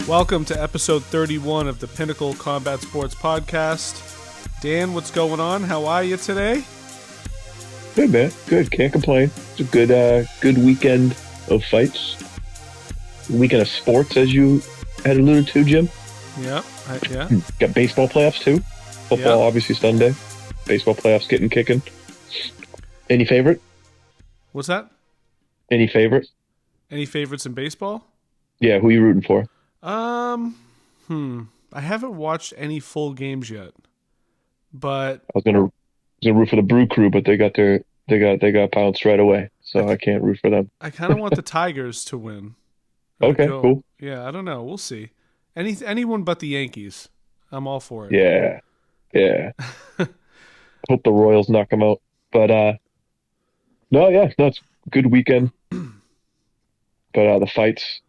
Welcome to episode 31 of the Pinnacle Combat Sports Podcast. Dan, what's going on? How are you today? Good, man. Good. Can't complain. It's a good weekend of fights. Weekend of sports, as you had alluded to, Jim. Yeah. Got baseball playoffs, too. Football, obviously, Sunday. Baseball playoffs getting kicking. Any favorite? What's that? Any favorite? Any favorites in baseball? Yeah, who are you rooting for? I haven't watched any full games yet, but I was gonna root for the Brew Crew, but they got pounced right away, so I can't root for them. I kind of want the Tigers to win. Okay, cool. Yeah, I don't know. We'll see. Anyone but the Yankees. I'm all for it. Yeah. Hope the Royals knock them out. But it's a good weekend. But the fights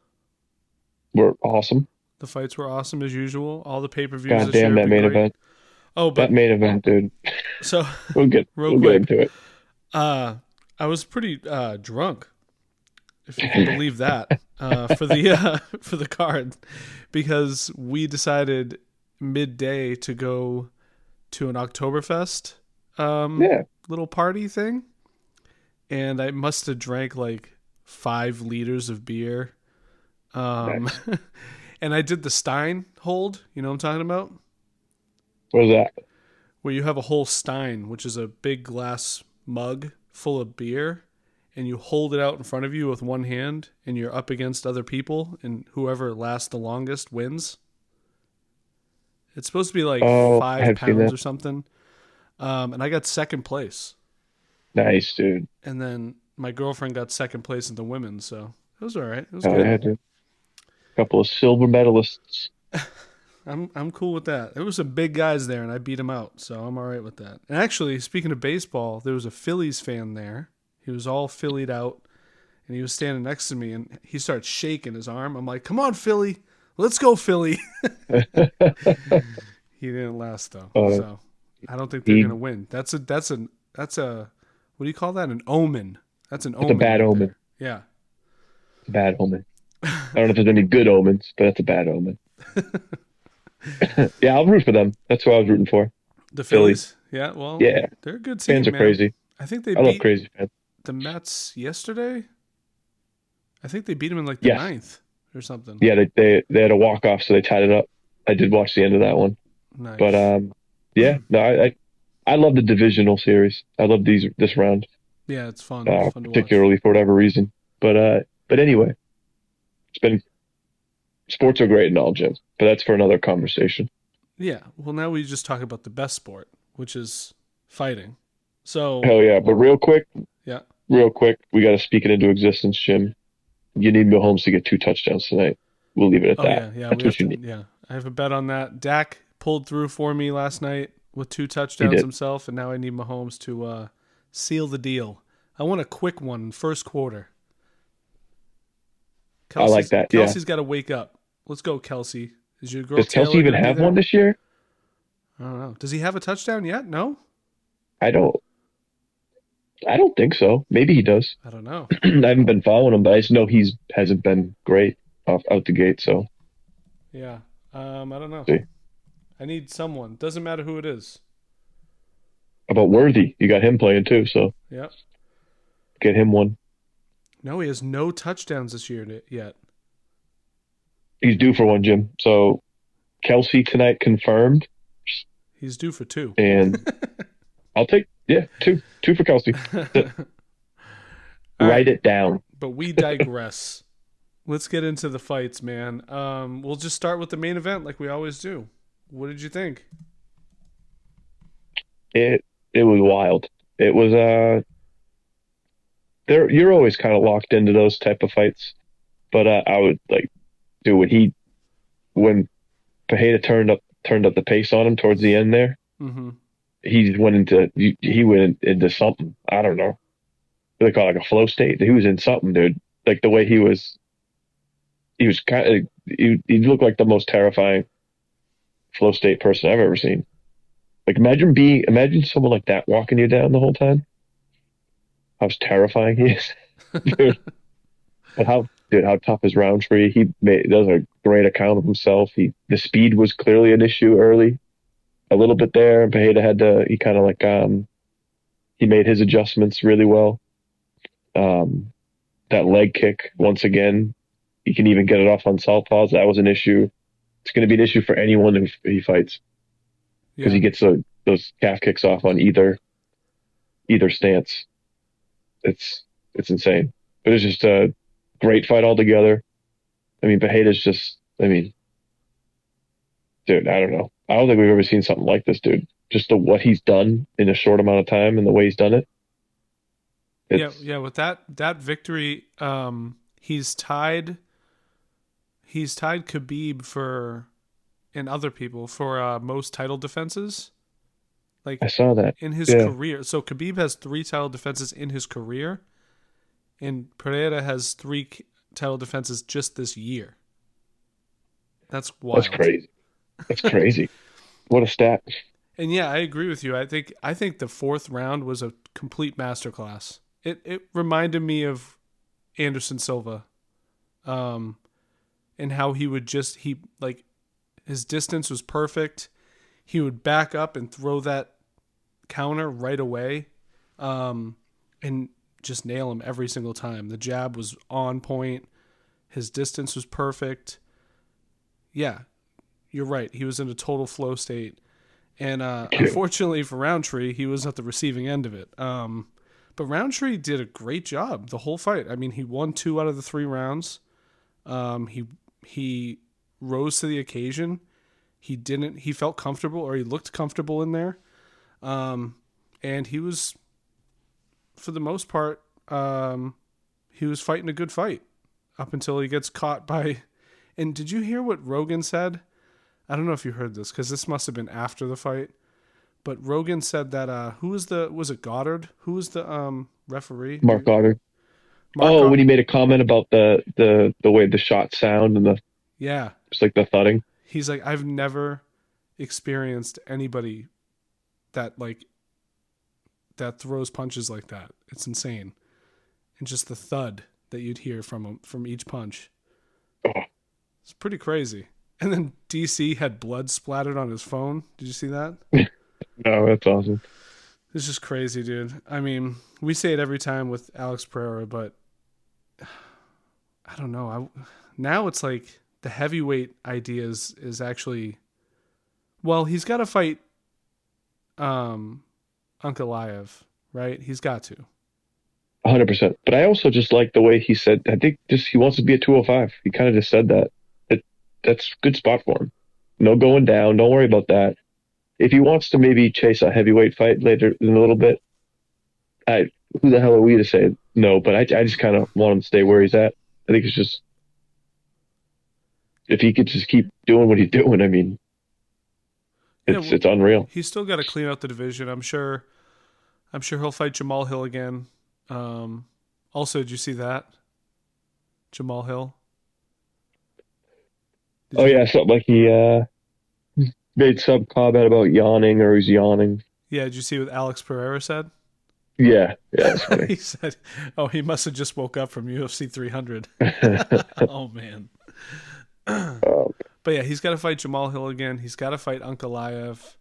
were awesome. The fights were awesome as usual. All the pay-per-views. God damn that main event. Oh, but that main event, dude. So we'll get into it. I was pretty drunk, if you can believe that, for the card, because we decided midday to go to an Oktoberfest little party thing, and I must have drank like 5 liters of beer. Nice. And I did the Stein hold. You know what I'm talking about? What is that? Where you have a whole Stein, which is a big glass mug full of beer, and you hold it out in front of you with one hand, and you're up against other people, and whoever lasts the longest wins. It's supposed to be like 5 pounds or something. And I got second place. Nice, dude. And then my girlfriend got second place in the women, so it was all right. It was good. Yeah, dude. Couple of silver medalists. I'm cool with that. There was some big guys there, and I beat them out, so I'm all right with that. And actually, speaking of baseball, there was a Phillies fan there. He was all Phillied out, and he was standing next to me, and he started shaking his arm. I'm like, "Come on, Philly, let's go, Philly." He didn't last though, so I don't think they're gonna win. That's a what do you call that? An omen. That's an omen. It's a bad omen. Yeah, it's a bad omen. I don't know if there's any good omens, but that's a bad omen. Yeah, I'll root for them. That's who I was rooting for. The Phillies. Yeah, well, yeah, they're a good team. Fans are crazy. I think they I love crazy fans. The Mets yesterday. I think they beat them in like the 9th or something. Yeah, they had a walk-off, so they tied it up. I did watch the end of that one. Nice. But I love the divisional series. I love this round. Yeah, it's fun. Fun to particularly watch. For whatever reason. But anyway, sports are great and all, Jim. But that's for another conversation. Yeah. Well, now we just talk about the best sport, which is fighting. So hell yeah! But real quick, we got to speak it into existence, Jim. You need Mahomes to get 2 touchdowns tonight. We'll leave it at that. Yeah, that's what you need. Yeah, I have a bet on that. Dak pulled through for me last night with 2 touchdowns himself, and now I need Mahomes to seal the deal. I want a quick one, first quarter. I like that. Kelsey's got to wake up. Let's go, Kelsey. Is your girl Does Kelsey Taylor even have one this year? I don't know. Does he have a touchdown yet? No? I don't think so. Maybe he does. I don't know. I haven't been following him, but I just know he hasn't been great out the gate. So yeah, I don't know. See. I need someone. Doesn't matter who it is. About Worthy, you got him playing too. So yeah, get him one. No, he has no touchdowns this year yet. He's due for one, Jim. So Kelsey tonight confirmed. He's due for 2. And I'll take 2 for Kelsey. Write it down. But we digress. Let's get into the fights, man. We'll just start with the main event like we always do. What did you think? It was wild. It was you're always kind of locked into those type of fights, but I would like do when Pereira turned up the pace on him towards the end there. Mm-hmm. He went into something. I don't know. They call it like a flow state. He was in something, dude. Like the way he was kind of he looked like the most terrifying flow state person I've ever seen. Like imagine someone like that walking you down the whole time. How terrifying he is. Dude. But dude, how tough is Roundtree? He does a great account of himself. The speed was clearly an issue early, a little bit there. And Pereira he kind of like he made his adjustments really well. Um, that leg kick once again, he can even get it off on southpaws. That was an issue. It's going to be an issue for anyone who he fights because Yeah. he gets those calf kicks off on either stance. It's insane, but it's just a great fight altogether. I mean, Pereira's just, I mean, dude, I don't know. I don't think we've ever seen something like this, dude. Just what he's done in a short amount of time and the way he's done it. Yeah, It's yeah, with that victory, he's tied Khabib for and other people for most title defenses like I saw that. in his Yeah, career. So Khabib has 3 title defenses in his career, and Pereira has 3 title defenses just this year. That's that's wild. crazy. That's crazy. What a stat. And yeah, I agree with you. I think the 4th round was a complete masterclass. It reminded me of Anderson Silva, um, and how he would he like his distance was perfect. He would back up and throw that counter right away, and just nail him every single time. The jab was on point. His distance was perfect. Yeah, you're right. He was in a total flow state. And unfortunately for Roundtree, he was at the receiving end of it. But Roundtree did a great job the whole fight. I mean, he won 2 out of the 3 rounds. He rose to the occasion. He didn't. He felt comfortable, or he looked comfortable in there. And he was, for the most part, he was fighting a good fight up until he gets caught by. And did you hear what Rogan said? I don't know if you heard this because this must have been after the fight. But Rogan said that who was it Goddard? Who was the referee? Mark Goddard. Mark. Oh, when he made a comment about the way the shots sound and the Yeah, just like the thudding. he's like, I've never experienced anybody that that throws punches like that. It's insane, and just the thud that you'd hear from each punch. Oh, It's pretty crazy. And then DC had blood splattered on his phone. Did you see that? no, that's awesome. It's just crazy, dude. I mean, we say it every time with Alex Pereira, but I don't know. Now it's like the heavyweight idea is actually, well, he's got to fight Ankalaev, right? He's got to. 100%. But I also just like the way he said, I think just he wants to be at 205. He kind of just said that. That's a good spot for him. No going down. Don't worry about that. If he wants to maybe chase a heavyweight fight later in a little bit, who the hell are we to say no? But I just kind of want him to stay where he's at. I think it's just, if he could just keep doing what he's doing, I mean, Yeah, well, it's unreal. he's still got to clean out the division. I'm sure. I'm sure he'll fight Jamal Hill again. Also, did you see that Jamal Hill? Did Oh you? yeah, something like he made some comment about yawning or he's yawning. Yeah, did you see what Alex Pereira said? Yeah, yeah, that's funny. He said, "Oh, he must have just woke up from UFC 300." Oh man. um, But yeah, he's got to fight Jamal Hill again. He's got to fight Ankalaev.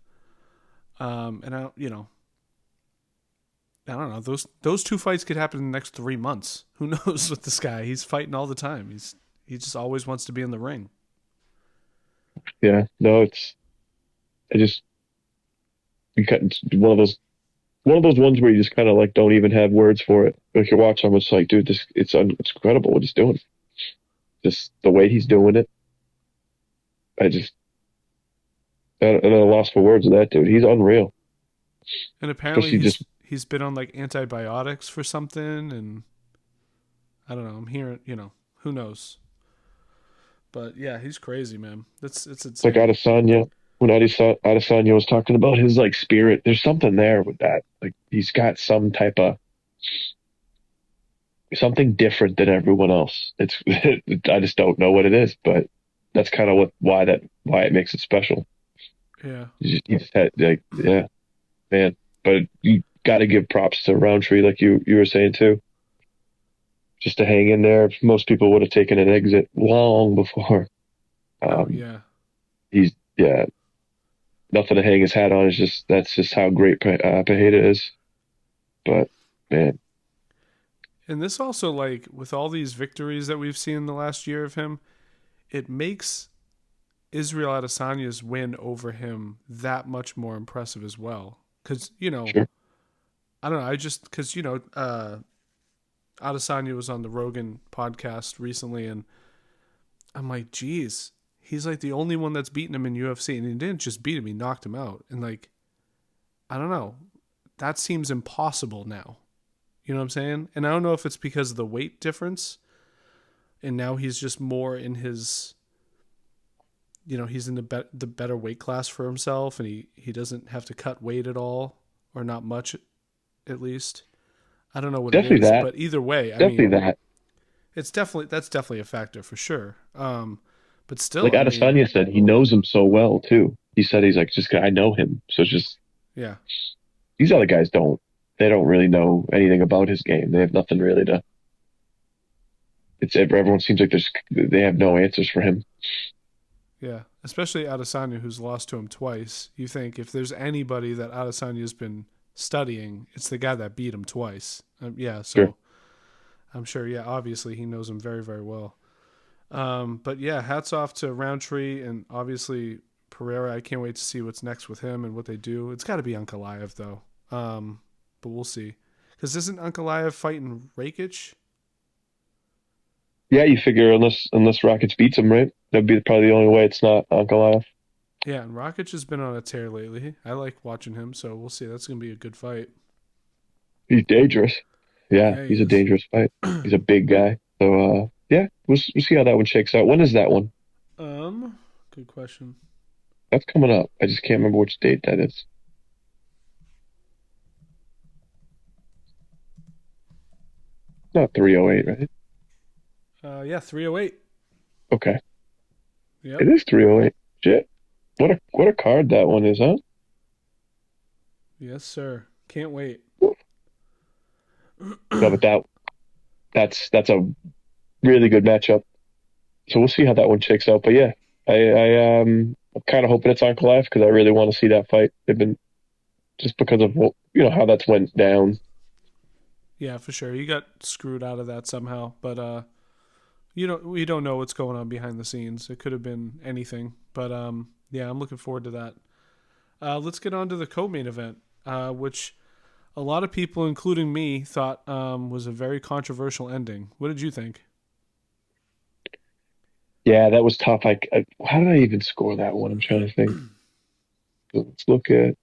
And I don't know. Those 2 fights could happen in the next 3 months. Who knows with this guy? He's fighting all the time. He just always wants to be in the ring. yeah, no, I just it's one of those ones where you just kind of like don't even have words for it. Like you're watching, it's like, dude, it's incredible what he's doing. Just the way he's doing it. I just I'm at a loss for words with that dude. He's unreal. And apparently Especially just he's been on like antibiotics for something, and I don't know. I'm hearing, who knows. But yeah, he's crazy, man. It's like insane. Adesanya. When Adesanya was talking about his like spirit, there's something there with that. Like he's got some type of something different than everyone else. It's I just don't know what it is, but that's kind of why it makes it special. Yeah. You just had like yeah, man. But you got to give props to Roundtree, like you were saying too. just to hang in there. Most people would have taken an exit long before. Oh Um, yeah. he's yeah, nothing to hang his hat on. It's just that's just how great Pereira is. But man, And this also, like, with all these victories that we've seen in the last year of him, it makes Israel Adesanya's win over him that much more impressive as well. Because, sure, I don't know. I just, because, Adesanya was on the Rogan podcast recently, and I'm like, geez, he's like the only one that's beaten him in UFC. And he didn't just beat him, he knocked him out. And, like, I don't know. That seems impossible now. You know what I'm saying? And I don't know if it's because of the weight difference, and now he's just more in his, he's in the better weight class for himself, and he doesn't have to cut weight at all, or not much, at least. I don't know what it definitely is, that, but either way, I definitely mean, that. that's definitely a factor for sure. But Like still, I mean, Adesanya said, he knows him so well too. He said he's like, just I know him, so it's just yeah, these other guys don't. They don't really know anything about his game. They have nothing really to. It's everyone seems like they have no answers for him. yeah. Especially Adesanya, who's lost to him twice. You think if there's anybody that Adesanya's been studying, it's the guy that beat him twice. Yeah, Sure. so I'm sure. Yeah, obviously he knows him very, very well. But yeah, hats off to Roundtree and obviously Pereira. I can't wait to see what's next with him and what they do. It's got to be Ankalaev though. But we'll see. Because isn't Ankalaev fighting Rakic? Yeah, you figure unless Rockets beats him, right? That'd be probably the only way it's not Ankalaev. Yeah, and Rakic has been on a tear lately. I like watching him, so we'll see. That's gonna be a good fight. He's dangerous. Yeah, Yeah, he he's a is. dangerous fight. He's a big guy. So yeah, we'll see how that one shakes out. When is that one? Good question. That's coming up. I just can't remember which date that is. Not 308, right? Yeah, 308. Okay. Yep. It is 308. Shit. What a card that one is, huh? Yes, sir. Can't wait. No, but that's a really good matchup. So we'll see how that one shakes out. But yeah, I'm kind of hoping it's Ankalaev because I really want to see that fight. They've been just because of how that's went down. Yeah, for sure. He got screwed out of that somehow, but we don't know what's going on behind the scenes. It could have been anything, but yeah, I'm looking forward to that. Let's get on to the co-main event, which a lot of people, including me, thought was a very controversial ending. What did you think? Yeah, that was tough. How did I even score that one? I'm trying to think. Let's look at.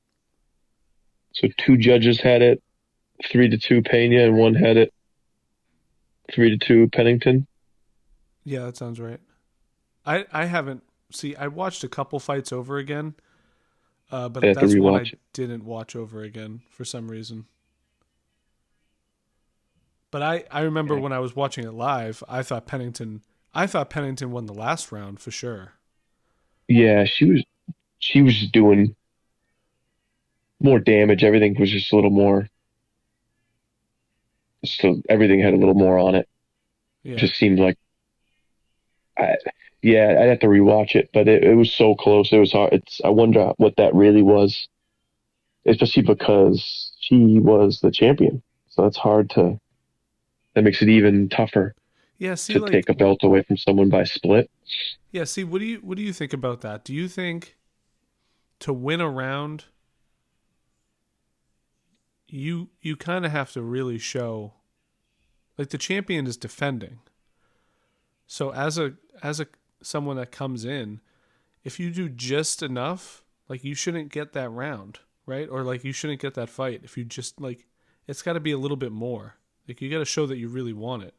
So two judges had it 3-2 Pena, and one had it 3-2 Pennington. Yeah, that sounds right. I haven't see. I watched a couple fights over again, I but have to that's one I rewatch it. didn't watch over again for some reason. But I remember Yeah, when I was watching it live, I thought Pennington won the last round for sure. yeah, she was just doing more damage. Everything was just a little more. So everything had a little more on it. Yeah. Just seemed like I, yeah, I'd have to rewatch it, but it was so close. It was hard. I wonder what that really was, especially because she was the champion. So that's hard to, that makes it even tougher Yeah, see to like take a belt away from someone by split. yeah, see what do you think about that? Do you think to win a round you kind of have to really show like the champion is defending. So as a someone that comes in, if you do just enough, like you shouldn't get that round, right? Or like you shouldn't get that fight if you just like it's got to be a little bit more. Like you got to show that you really want it.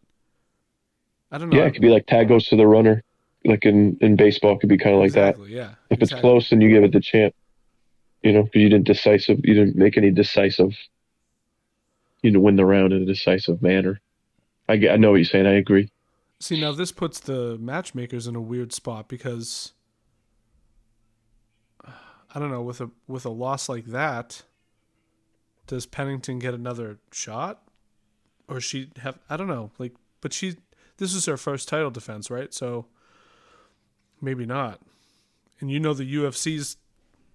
I don't know. Yeah, it could be like tag goes to the runner. Like in baseball, it could be kind of like that. Exactly. Yeah. If it's Exactly. close, then you give it the champ, because you didn't make any decisive, win the round in a decisive manner. I know what you're saying. I agree. See, now this puts the matchmakers in a weird spot because I don't know with a loss like that, does Pennington get another shot, or she have I don't know like But this is her first title defense, right? So maybe not. And you know the UFC's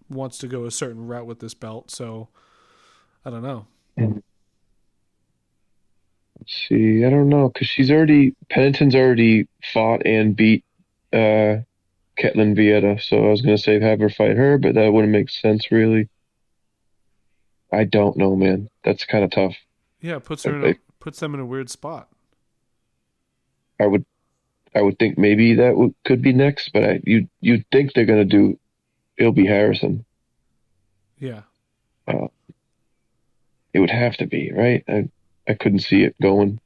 wants to go a certain route with this belt, so I don't know. Let's see. I don't know because Pennington's already fought and beat Ketlin Vieira. So I was gonna say have her fight her, but that wouldn't make sense really. I don't know, man. That's kind of tough. Yeah, puts them in a weird spot. I would I would think maybe could be next, but you'd think they're gonna do it'll be Harrison. Yeah. Uh, it would have to be, right? I couldn't see it going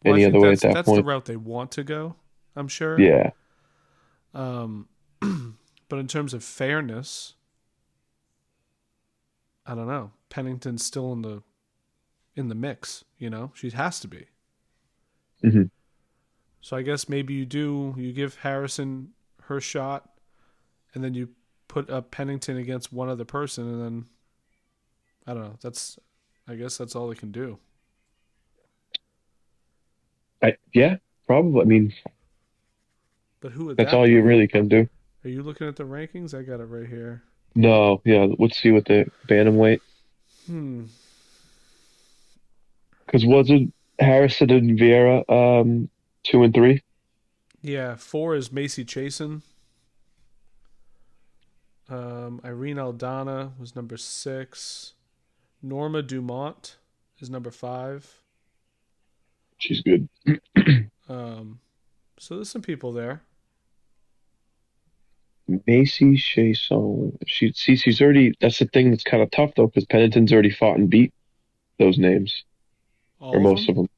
Well, I any think other way at that that's the point. route they want to go. I'm sure. Yeah. Um, but in terms of fairness, I don't know. Pennington's still in the mix. You know, she has to be. Hmm. So I guess maybe you give Harrison her shot, and then you put up Pennington against one other person, and then I don't know. I guess that's all they can do. Yeah, probably. I mean, But who would that's that all you be? really can do. Are you looking at the rankings? I got it right here. No, yeah. Let's see what the bantamweight. Hmm. Because was it Harrison and Vieira 2 and 3? Yeah, 4 is Macy Chasen. Irene Aldana was number 6. Norma Dumont is number 5. She's good. Um, so there's some people there. Macy Chiasson. She's already. That's the thing that's kind of tough though, because Pennington's already fought and beat those names or All of most them? of them.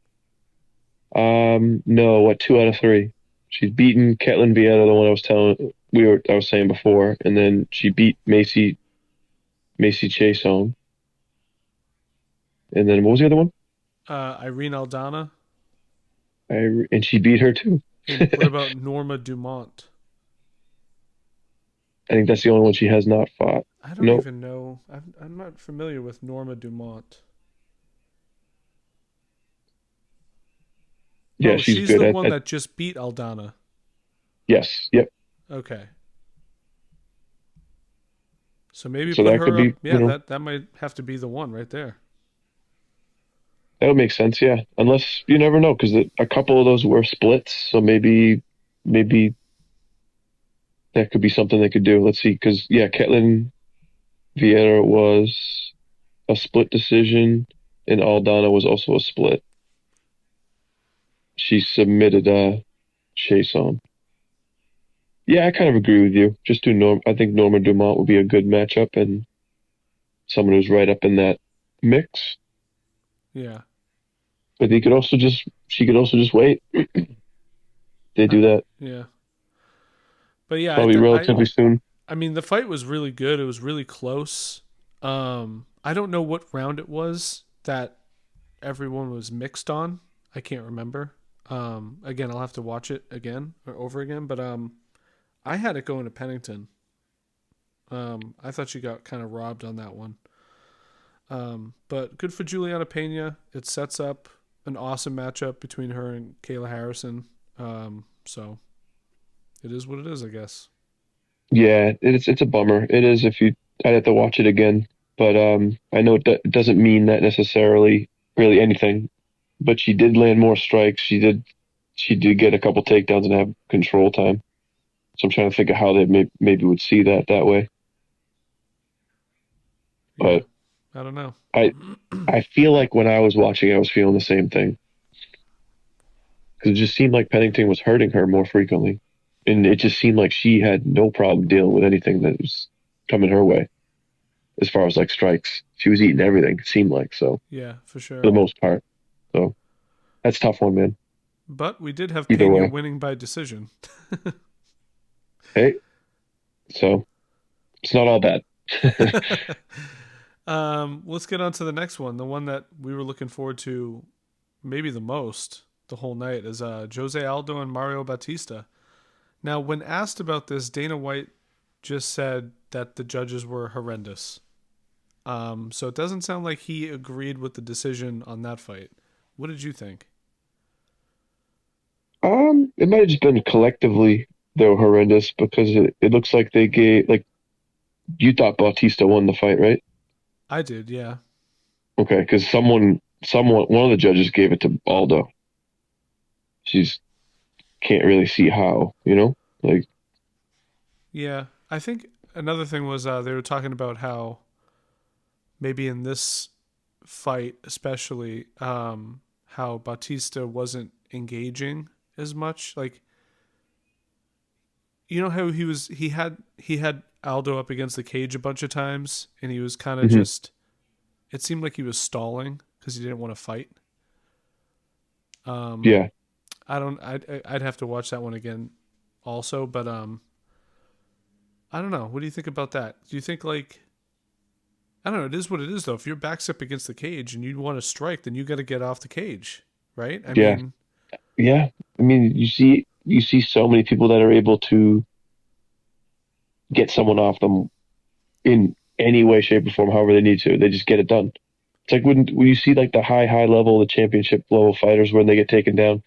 No, what 2 out of 3? She's beaten Ketlin Vieira, the one I was saying before, and then she beat Macy Chiasson, and then what was the other one? Irene Aldana. And she beat her too. And what about Norma Dumont? I think that's the only one she has not fought. I don't Nope. even know. I'm not familiar with Norma Dumont. Yeah, Oh, she's she's good. the one that just beat Aldana. Yes. Yep. Okay. So maybe So put that could her up. be, Yeah, that might have to be the one right there. that would make sense. Yeah, unless you never know, because a couple of those were splits. So maybe that could be something they could do. Let's see, because yeah, Ketlin Vieira was a split decision, and Aldana was also a split. She submitted Chase on. Yeah, I kind of agree with you. Just do Norm. I think Norma Dumont would be a good matchup and someone who's right up in that mix. Yeah. But she could also just wait. They do that Yeah. But yeah, probably relatively soon. I mean the fight was really good. It was really close. I don't know what round it was that everyone was mixed on. I can't remember. Again, I'll have to watch it again or over again. But I had it going to Pennington. I thought she got kind of robbed on that one. But good for Juliana Pena. It sets up an awesome matchup between her and Kayla Harrison. So it is what it is, I guess. Yeah, it's a bummer. It is if you I'd have to watch it again, but I know it doesn't mean that necessarily really anything. But she did land more strikes. She did get a couple takedowns and have control time. So I'm trying to think of how they maybe would see that way. Yeah. But I don't know. I I feel like when I was watching, I was feeling the same thing because it just seemed like Pennington was hurting her more frequently, and it just seemed like she had no problem dealing with anything that was coming her way. As far as like strikes, she was eating everything. It seemed like so Yeah, for for sure. the most part. So that's a tough one, man. But we did have Either Pena way, winning by decision. hey, so it's not all bad. Let's get on to the next one. The one that we were looking forward to maybe the most the whole night is Jose Aldo and Mario Bautista. Now, when asked about this, Dana White just said that the judges were horrendous. So it doesn't sound like he agreed with the decision on that fight. What did you think? It might have just been collectively they were horrendous because it looks like they gave like you thought Bautista won the fight, right? I did, yeah. Okay, because one of the judges gave it to Aldo. She's can't really see how, like Yeah. I think another thing was they were talking about how maybe in this fight, especially, how Bautista wasn't engaging as much. Like, you know how he had Aldo up against the cage a bunch of times, and he was kind of hmm just. It seemed like he was stalling because he didn't want to fight. Um, yeah, I don't. I'd have to watch that one again, also. But I don't know. What do you think about that? Do you think like I don't know. It is what it is, though. If your back's up against the cage and you want to strike, then you got to get off the cage, right? I yeah, mean, yeah. I mean, you see so many people that are able to get someone off them in any way, shape, or form, however they need to. They just get it done. It's like when you see like the high level, the championship level fighters when they get taken down.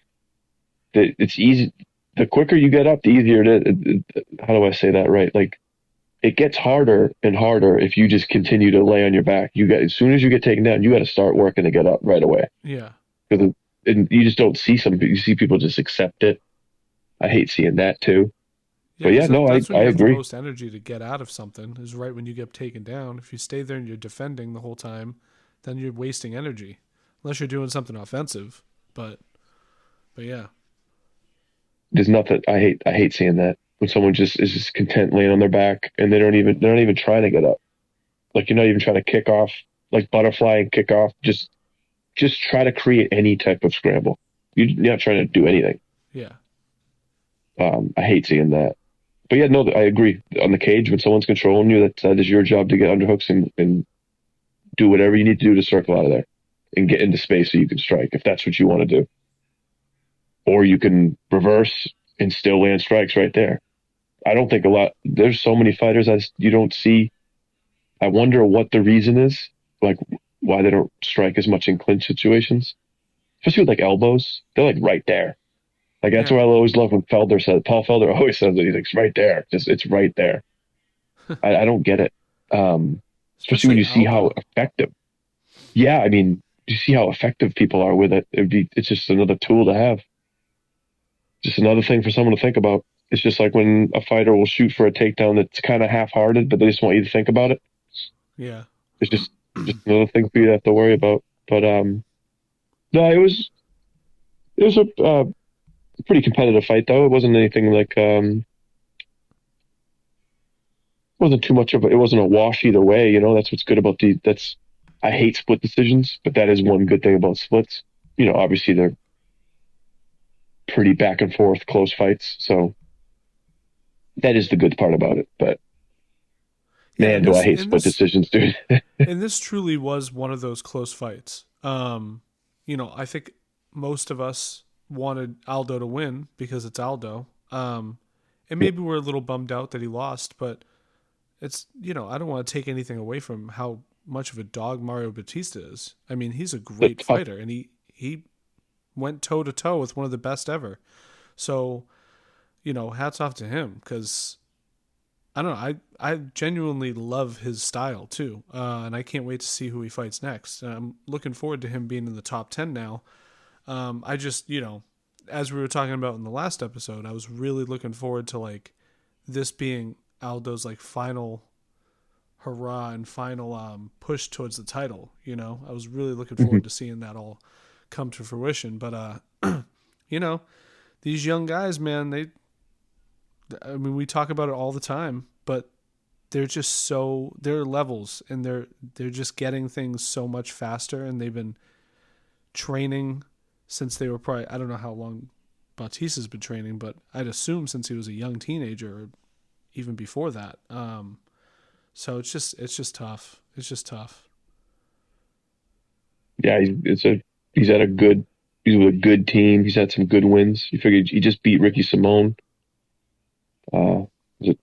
It's easy. The quicker you get up, the easier it is. How do I say that right? Like it gets harder and harder if you just continue to lay on your back. As soon as you get taken down, you got to start working to get up right away yeah, because and you just don't see you see people just accept it. I hate seeing that too. yeah. But yeah, Because no, I that's when I you have the agree. most energy to get out of something. Is right when you get taken down. If you stay there and you're defending the whole time, then you're wasting energy, unless you're doing something offensive. But but yeah, There's nothing I hate seeing that when someone just is just content laying on their back and they're not even trying to get up. Like you're not even trying to kick off like butterfly and kick off. Just try to create any type of scramble. You're not trying to do anything. yeah, I hate seeing that. But yeah, no, I agree. On the cage, when someone's controlling you, that is your job to get underhooks and do whatever you need to do to circle out of there and get into space so you can strike if that's what you want to do. Or you can reverse and still land strikes right there. I don't think a lot. There's so many fighters you don't see. I wonder what the reason is, like why they don't strike as much in clinch situations, especially with like elbows. They're like right there. Like that's yeah. what I always love when Paul Felder always says that he's like, it's right there. Just it's right there. I don't get it. Especially when Especially you see how Aldo. effective. Yeah, I mean, you see how effective people are with it. It's just another tool to have. Just another thing for someone to think about. It's just like when a fighter will shoot for a takedown that's kind of half-hearted, but they just want you to think about it. Yeah, It's just another thing for you to have to worry about. But no, it was a pretty competitive fight though. It wasn't anything like wasn't too much of it wasn't a wash either way. That's what's good about that's I hate split decisions, but that is one good thing about splits. Obviously they're pretty back and forth, close fights, so that is the good part about it. But yeah. man, And do I this hate and split this decisions, dude. and this truly was one of those close fights. I think most of us wanted Aldo to win because it's Aldo. And maybe we're a little bummed out that he lost, but I don't want to take anything away from how much of a dog Mario Bautista is. I mean, he's a great Tough. fighter, and he went toe to toe with one of the best ever. So, hats off to him because I don't know. I genuinely love his style too, and I can't wait to see who he fights next. I'm looking forward to him being in the top 10 now. I just as we were talking about in the last episode, I was really looking forward to like this being Aldo's like final hurrah and final push towards the title. I was really looking Mhm. forward to seeing that all come to fruition. But you know, these young guys, man, I mean, we talk about it all the time, but they're levels and they're just getting things so much faster, and they've been training since they were probably, I don't know how long Bautista's been training, but I'd assume since he was a young teenager or even before that. So it's just tough. It's just tough. Yeah, he's had a good he's with a good team. He's had some good wins. You figured he just beat Ricky Simone, was it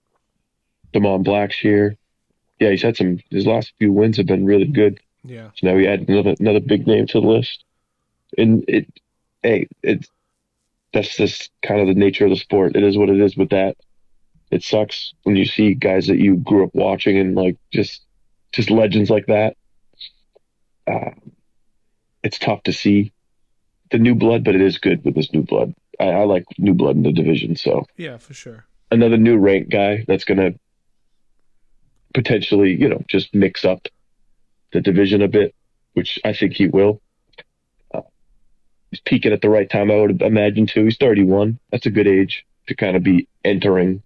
Damon Blackshear? Yeah, he's had some. His last few wins have been really good. Yeah. So now he added another big name to the list. And hey, that's just kind of the nature of the sport. It is what it is with that. It sucks when you see guys that you grew up watching and like just legends like that. Uh, it's tough to see the new blood, but it is good with this new blood. I like new blood in the division. So Yeah, for sure. another new rank guy that's going to potentially, just mix up the division a bit, which I think he will. Uh, he's peaking at the right time, I would imagine, too. He's 31. That's a good age to kind of be entering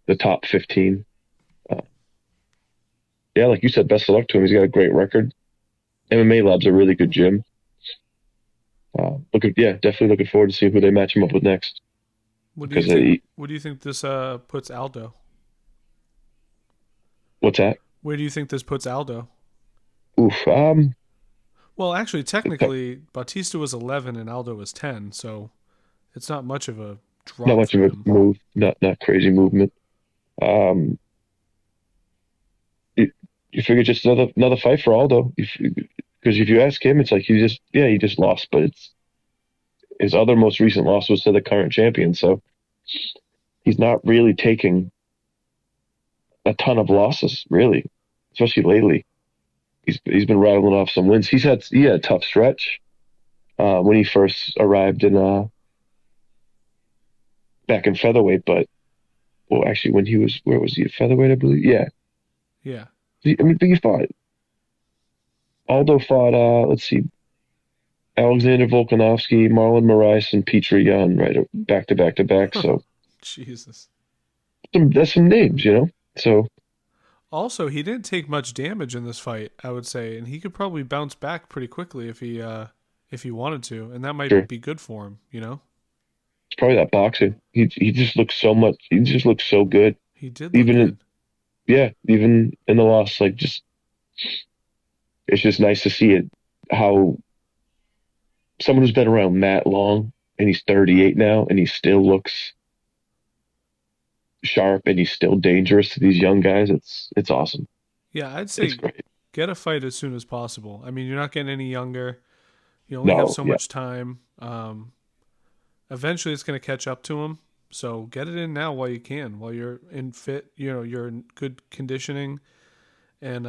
the top 15. Uh, yeah, like you said, best of luck to him. He's got a great record. MMA Lab's a really good gym. Definitely looking forward to seeing who they match him up with next. What do you Because think? What do you think this puts Aldo? what's that? Where do you think this puts Aldo? Oof. Well, actually, technically, Bautista was 11 and Aldo was 10, so it's not much of a Not drop much for of a him. move. Not crazy movement. Um, you, you figure just another fight for Aldo. Because if you ask him, it's like he just lost, but it's his other most recent loss was to the current champion, so he's not really taking a ton of losses, really, especially lately. He's been rattling off some wins. He had a tough stretch when he first arrived in back in featherweight, but well, actually, when he was where was he at featherweight? I believe. Yeah, Yeah. I mean, but he fought. Aldo fought. Let's see, Alexander Volkanovski, Marlon Moraes, and Peter Yan right back to back to back. So Jesus. that's some names, So Also, he didn't take much damage in this fight, I would say, and he could probably bounce back pretty quickly if he wanted to, and that might sure, be good for him, you know? it's probably that boxing. He just looks so much. He just looks so good. He did look Even good. even in the loss, like just it's just nice to see it. How someone who's been around that long and he's 38 now and he still looks sharp and he's still dangerous to these young guys. It's awesome. Yeah, I'd It's say great. get a fight as soon as possible. I mean, you're not getting any younger. You only have No, so yeah, much time. Eventually, it's going to catch up to him. So get it in now while you can, while you're in fit. You know, you're in good conditioning, and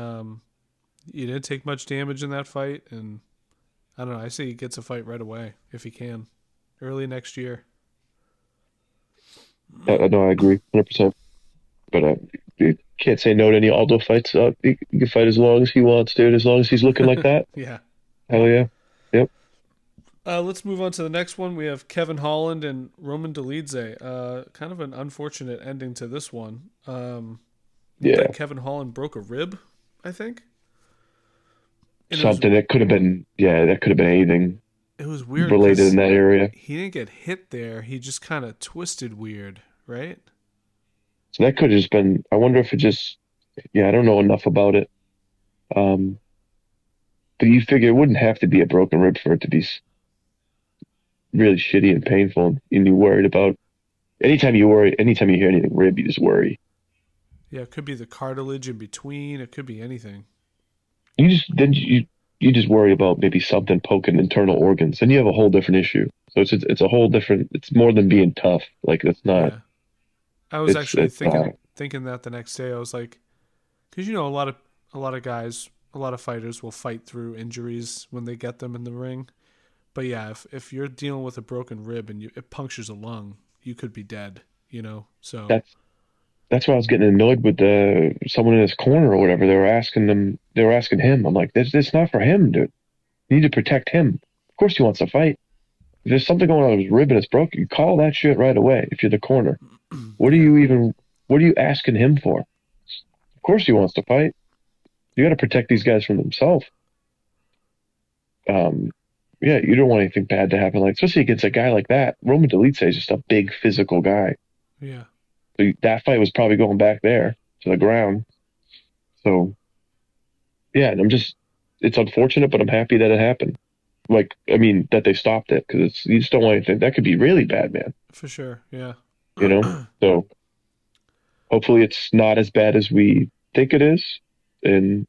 you didn't take much damage in that fight. And I don't know. I say he gets a fight right away if he can, early next year. no, I agree 100%. But you can't say no to any Aldo fights. He can fight as long as he wants, dude. As long as he's looking like that, Yeah. hell yeah. Yep. Let's move on to the next one. We have Kevin Holland and Roman Dolidze. Kind of an unfortunate ending to this one. Looked like Yeah. Kevin Holland broke a rib, I think. And Something that could have been, yeah, that could have been anything it was weird related in because that area. he didn't get hit there. He just kind of twisted weird, right? So that could have just been, I wonder if it just, yeah, I don't know enough about it. Um, but you figure it wouldn't have to be a broken rib for it to be really shitty and painful. And you're worried about, anytime you hear anything rib, you just worry. Yeah, it could be the cartilage in between. It could be anything. You just worry about maybe something poking internal organs, and you have a whole different issue. So it's a whole different. It's more than being tough. Like it's not. Yeah, I was It's actually it's thinking that the next day. I was like, because a lot of guys, a lot of fighters will fight through injuries when they get them in the ring. But yeah, if you're dealing with a broken rib and it punctures a lung, you could be dead. You know, so that's that's why I was getting annoyed with the someone in his corner or whatever. They were asking him. I'm like, this not for him, dude. You need to protect him. Of course he wants to fight. If there's something going on with his rib and it's broken, you call that shit right away. If you're the corner, what are yeah, you even? What are you asking him for? Of course he wants to fight. You got to protect these guys from themselves. Um, yeah, you don't want anything bad to happen, like especially against a guy like that. Roman Dolidze is just a big physical guy. yeah, So that fight was probably going back there to the ground. So yeah, and it's unfortunate, but I'm happy that it happened. Like, I mean, that they stopped it because you just don't want anything that could be really bad, man. for sure. Yeah, You know. So hopefully it's not as bad as we think it is, and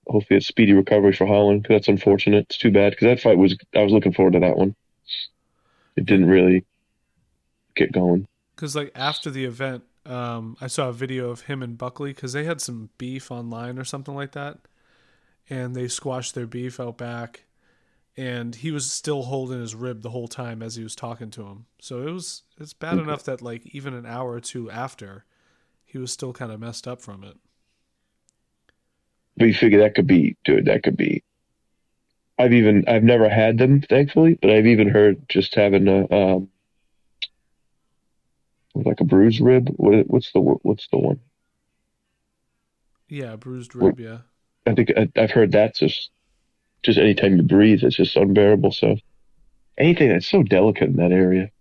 hopefully it's speedy recovery for Holland. 'Cause that's unfortunate. It's too bad because that fight was. I was looking forward to that one. It didn't really get going. Because like after the event, I saw a video of him and Buckley because they had some beef online or something like that, and they squashed their beef out back. And he was still holding his rib the whole time as he was talking to him. So it's bad Okay. enough that like even an hour or two after, he was still kind of messed up from it. But you figure that could be, dude, that could be. I've never had them, thankfully, but I've even heard just having a, like a bruised rib. What's the one? Yeah, bruised What, rib. Yeah, I think I've heard that's just anytime you breathe, it's just unbearable. So anything that's so delicate in that area.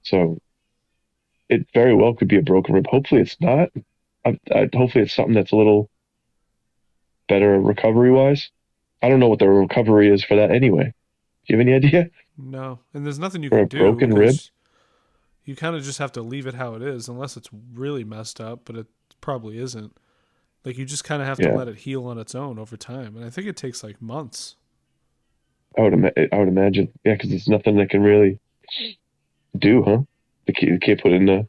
So it very well could be a broken rib. Hopefully it's not. Hopefully it's something that's a little better recovery wise. I don't know what the recovery is for that anyway. Do you have any idea? no, and there's nothing you For can a do broken rib? because you kind of just have to leave it how it is, unless it's really messed up. But it probably isn't. Like you just kind of have to Yeah, let it heal on its own over time, and I think it takes like months. I would imagine. Yeah, because it's nothing that can really do, huh? They can't put in the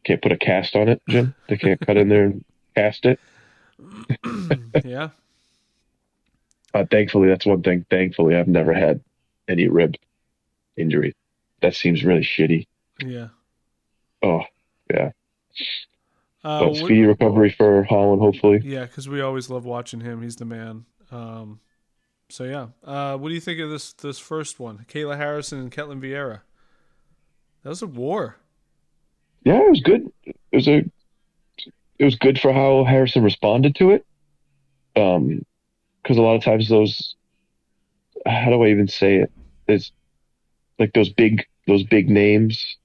can't put a cast on it, Jim. They can't cut in there and cast it. Yeah, Thankfully, that's one thing. Thankfully, I've never had any rib injury. That seems really shitty. yeah. Oh, yeah. But What? speedy recovery for Holland, hopefully. Yeah, because we always love watching him. He's the man. So yeah. What do you think of this first one? Kayla Harrison and Ketlin Vieira. That was a war. Yeah, it was good. It was good for how Harrison responded to it. Because a lot of times those, how do I even say it? It's like those big names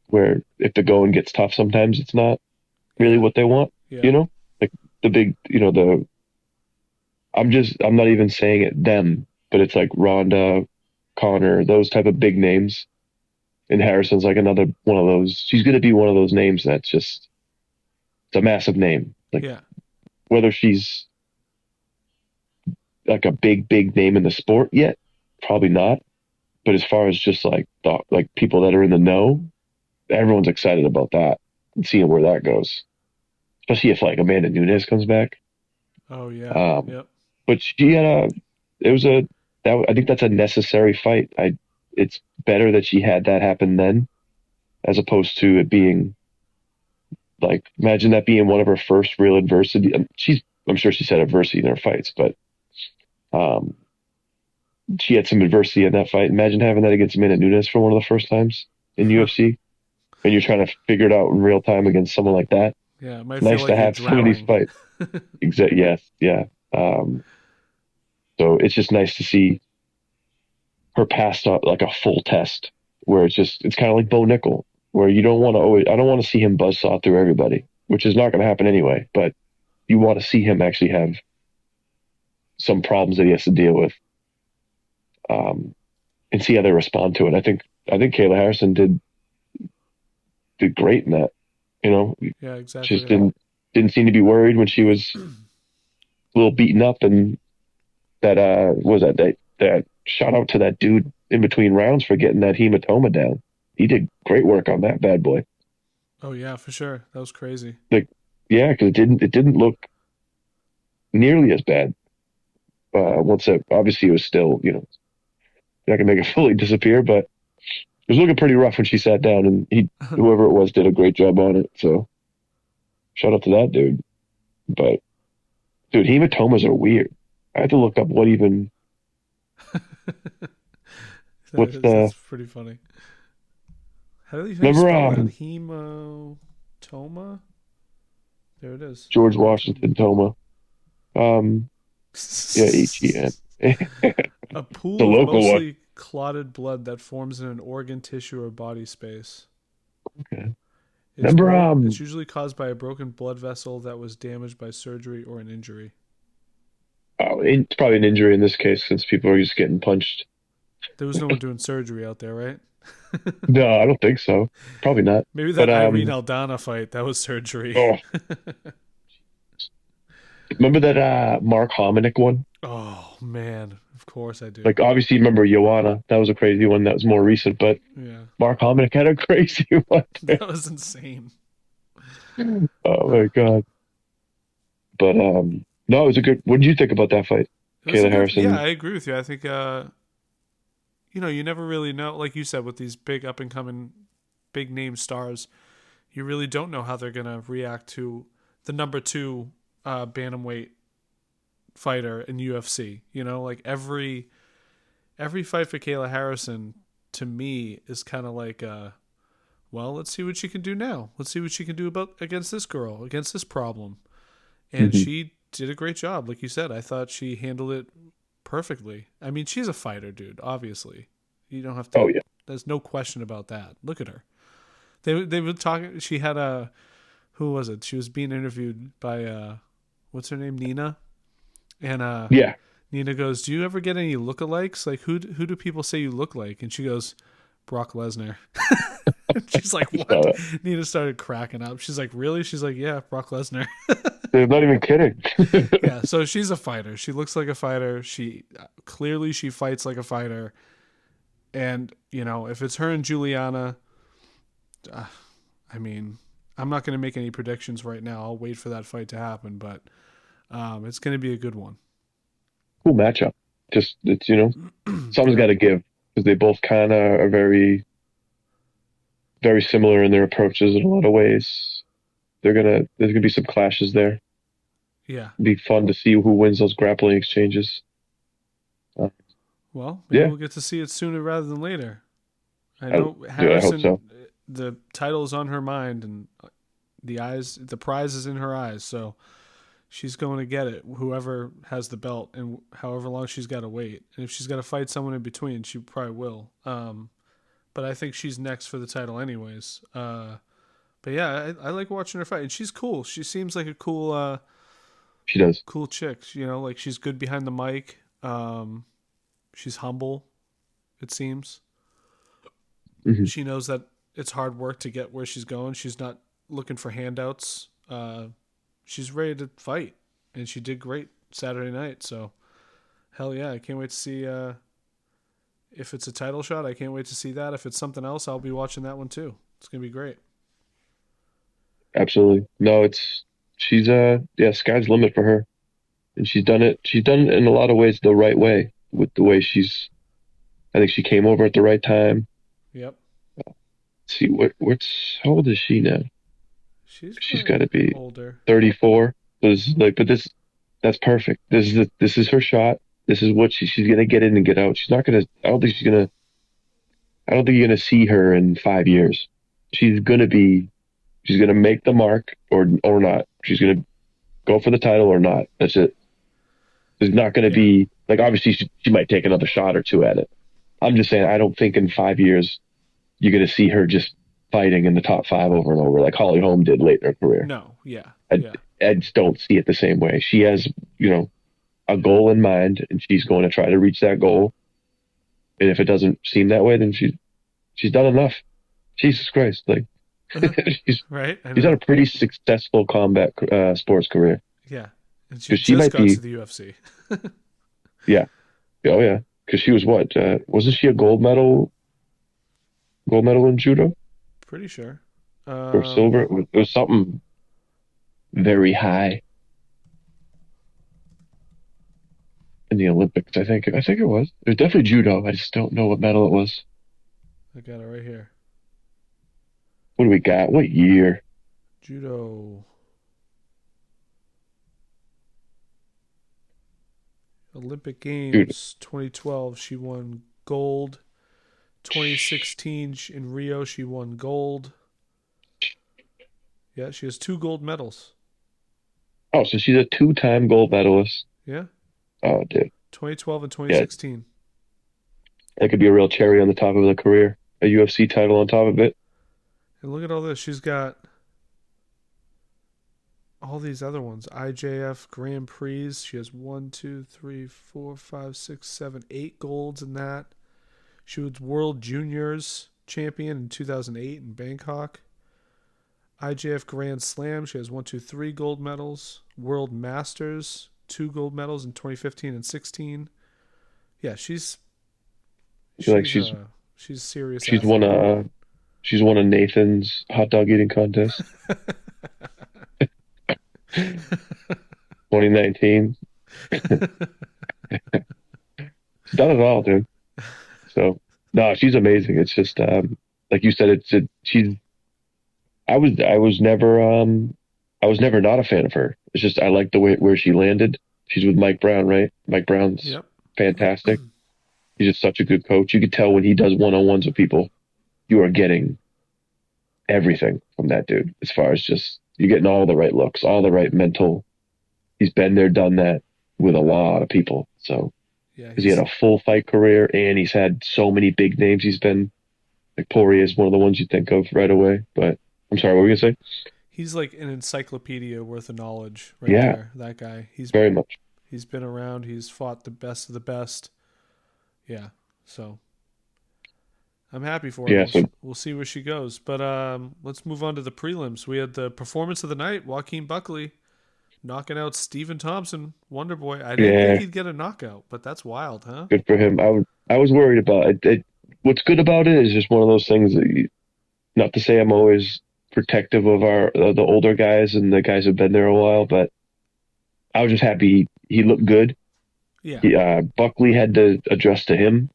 where if the going gets tough, sometimes it's not really Yeah, what they want. yeah, You know, like the big, I'm not even saying it them, but it's like Rhonda, Connor, those type of big names. And Harrison's like another one of those. She's going to be one of those names that's just, it's a massive name. Like yeah, whether she's like a big name in the sport yet, probably not. But as far as just like people that are in the know, everyone's excited about that and seeing where that goes. Especially if like Amanda Nunes comes back. oh yeah, Um, yep, but she had it was I think that's a necessary fight. It's better that she had that happen then, as opposed to it being like, imagine that being one of her first real adversity. I'm sure she's had adversity in her fights, but um, she had some adversity in that fight. Imagine having that against Amanda Nunes for one of the first times in UFC, and you're trying to figure it out in real time against someone like that. yeah. It It's might feel nice to like you're have some of these drowning. fights. Yes, yeah. Um, so it's just nice to see her pass like a full test, where it's kind of like Bo Nickel, where you don't want to always. I don't want to see him buzzsaw through everybody, which is not going to happen anyway. But you want to see him actually have some problems that he has to deal with, um, and see how they respond to it. I think Kayla Harrison did great in that. You know, Yeah, she exactly. just didn't seem to be worried when she was a little beaten up, and that what was that shout out to that dude in between rounds for getting that hematoma down. He did great work on that bad boy. Oh yeah, for sure. That was crazy. Like, yeah, because it didn't look nearly as bad. Once it obviously it was still, you're not gonna make it fully disappear, but it was looking pretty rough when she sat down, and whoever it was did a great job on it. So shout out to that dude. But dude, hematomas are weird. I had to look up what's the That's pretty funny. How do you remember spell that? Hematoma. There it is. George Hematoma. Washington Toma. Um, yeah, HEN. A The pool of local one. mostly clotted blood that forms in an organ, tissue, or body space. Okay. It's Remember mo. It's usually caused by a broken blood vessel that was damaged by surgery or an injury. oh, it's probably an injury in this case since people are just getting punched. There was no one doing surgery out there, right? No, I don't think so. Probably not. Maybe But that Irene Aldana fight, that was surgery. oh, remember that Mark Hominick one? Oh man, Of course I do. Like obviously, remember Joanna? That was a crazy one. That was more recent, but Yeah. Mark Hominick had a crazy one. That was insane. Oh Uh, my god! But no, it was a good. What did you think about that fight, it was a Kayla good. Yeah, Harrison? I agree with you. I think you never really know. Like you said, with these big up and coming, big name stars, you really don't know how they're gonna react to the number two bantamweight fighter in UFC. Like every fight for Kayla Harrison to me is kind of like well, let's see what she can do now. Let's see what she can do against this girl, against this problem. And Hmm. she did a great job, like you said. I thought she handled it perfectly. I mean, she's a fighter, dude. Obviously, you don't have Oh to. yeah, There's no question about that. Look at her. They were talking. She had a who was it? She was being interviewed by what's her name, Nina, and yeah. Nina goes, "Do you ever get any lookalikes? Like who do people say you look like?" And she goes, "Brock Lesnar." She's like, "What?" So, Nina started cracking up. She's like, "Really?" She's like, "Yeah, Brock Lesnar." they're not even kidding. Yeah, so she's a fighter. She looks like a fighter. She clearly she fights like a fighter. And if it's her and Juliana, uh, I mean, I'm not going to make any predictions right now. I'll wait for that fight to happen, but it's going to be a good one. Cool matchup. Just it's something's Yeah, got to give because they both kind of are very similar in their approaches in a lot of ways. There's gonna be some clashes there. yeah. Be fun to see who wins those grappling exchanges. Uh, Well, maybe yeah, we'll get to see it sooner rather than later. I I, know dude, I hope Harrison. so. The title is on her mind, and the prize is in her eyes. So she's going to get it. Whoever has the belt, and however long she's got to wait, and if she's got to fight someone in between, she probably will. But I think she's next for the title, anyways. But yeah, I like watching her fight, and she's cool. She seems like a She does. cool chick. Like she's good behind the mic. She's humble. It seems Hmm. she knows that it's hard work to get where she's going. She's not looking for handouts. She's ready to fight, and she did great Saturday night. So hell yeah, I can't wait to see if it's a title shot. I can't wait to see that. If it's something else, I'll be watching that one too. It's gonna be great. Absolutely. No, she's yeah, sky's the limit for her. And she's done it. She's done it in a lot of ways the right way with the way she's. I think she came over at the right time. Yep, Let's see what's how old is she now? she's She's got to probably be older. 34. So this is like, but that's perfect. This is her shot. This is what she's gonna get in and get out. She's not gonna. I don't think she's gonna. I don't think you're gonna see her in 5 years. She's gonna be. She's gonna make the mark or not. She's gonna go for the title or not. That's it. There's not gonna Yeah, be like obviously she might take another shot or two at it. I'm just saying I don't think in 5 years you're gonna see her just fighting in the top five over and over like Holly Holm did late in her career. no, yeah, I, yeah, I just don't see it the same way. She has, a goal in mind, and she's going to try to reach that goal. And if it doesn't seem that way, then she's done enough. Jesus Christ, like she's right. I she's had know. a pretty successful combat sports career Yeah, and she because she just might got be, to the UFC. yeah, oh yeah, because she was what wasn't she a gold medal in judo Pretty sure. or silver? It was something very high in the Olympics. I think it was. It was definitely judo. I just don't know what medal it was. I got it right here. What do we got? What year? Judo Olympic Dude, Games 2012. She won gold. 2016 in Rio, she won gold. Yeah, she has two gold medals. oh, so she's a two-time gold medalist. Yeah, Oh, dude. 2012 and Yeah, 2016. that could be a real cherry on the top of the career. A UFC title on top of it. And look at all this. She's got all these other ones. IJF Grand Prix. She has one, two, three, four, five, six, seven, eight golds in that. She was World Juniors champion in 2008 in Bangkok. IJF Grand Slam. She has one, two, three gold medals. World Masters, two gold medals in 2015 and 16. Yeah, she's I feel like she's uh she's a serious she's won athlete. a she's won a Nathan's hot dog eating contest, 2019. She's done it all, dude. So no, she's amazing. It's just like you said, she's I was never not a fan of her. It's just I like the way where she landed. She's with Mike Brown, right? Mike Brown's Yep. fantastic. He's just such a good coach. You could tell when he does one-on-ones with people, you are getting everything from that dude. As far as just you're getting all the right looks, all the right mental. He's been there, done that with a lot of people. So Yeah, because he had he's a full fight career and he's had so many big names. He's been like Poirier is one of the ones you think of right away. But I'm sorry, what were you gonna say? he's like an encyclopedia worth of knowledge right Yeah, there. That guy. very much. He's been around. He's fought the best of the best. Yeah. So I'm happy for her. Yeah, so We'll see where she goes. But let's move on to the prelims. We had the performance of the night. Joaquin Buckley knocking out Stephen Thompson, Wonder Boy. I didn't think yeah, he'd get a knockout, but that's wild, huh? good for him. I was worried about it. What's good about it is just one of those things that not to say I'm always protective of our the older guys and the guys who've been there a while, but I was just happy he looked good. Yeah. Buckley had to adjust to him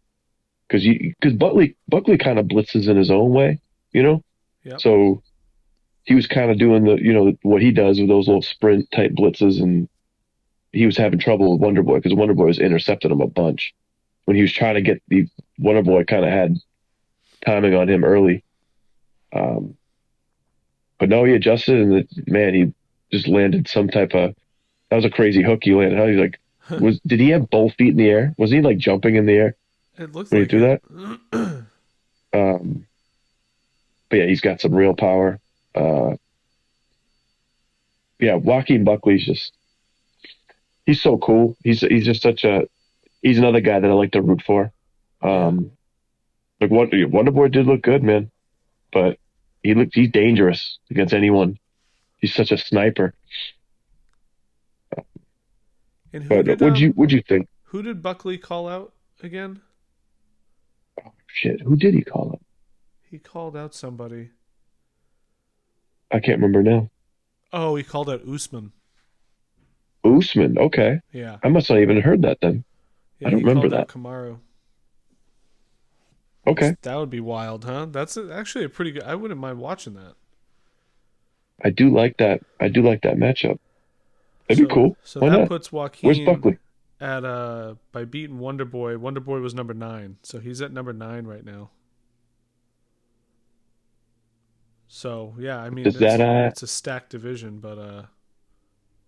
because Buckley kind of blitzes in his own way, you know. Yep. So he was kind of doing what he does with those little sprint type blitzes, and he was having trouble with Wonder Boy because Wonder Boy was intercepting him a bunch when he was trying to get the Wonder Boy kind of had timing on him early. Um, but no, he adjusted, and man, he just landed some type of that was a crazy hook he landed. How he like did he have both feet in the air? Was he like jumping in the air It looked when he like threw it. that? Um, but yeah, he's got some real power. Uh, yeah, Joaquin Buckley's just he's so cool. He's just such a he's another guy that I like to root for. Yeah. Um, like Wonder Boy did look good, man, but he's dangerous against anyone. He's such a sniper. And But what'd you think? who did Buckley call out again? Shit, who did he call up? He called out somebody. I can't remember now. Oh, he called out Usman. Usman, okay. Yeah. I must not even heard that then. I Yeah, don't he remember called out that. Kamaru. Okay. That would be wild, huh? That's actually a pretty good. I wouldn't mind watching that. I do like that. I do like that matchup. That'd be So cool. so Why that not? puts Where's Joaquin Buckley? at by beating Wonder Boy. Wonder Boy was number 9, so he's at number 9 right now. So yeah, I mean Does that it's a stacked division, but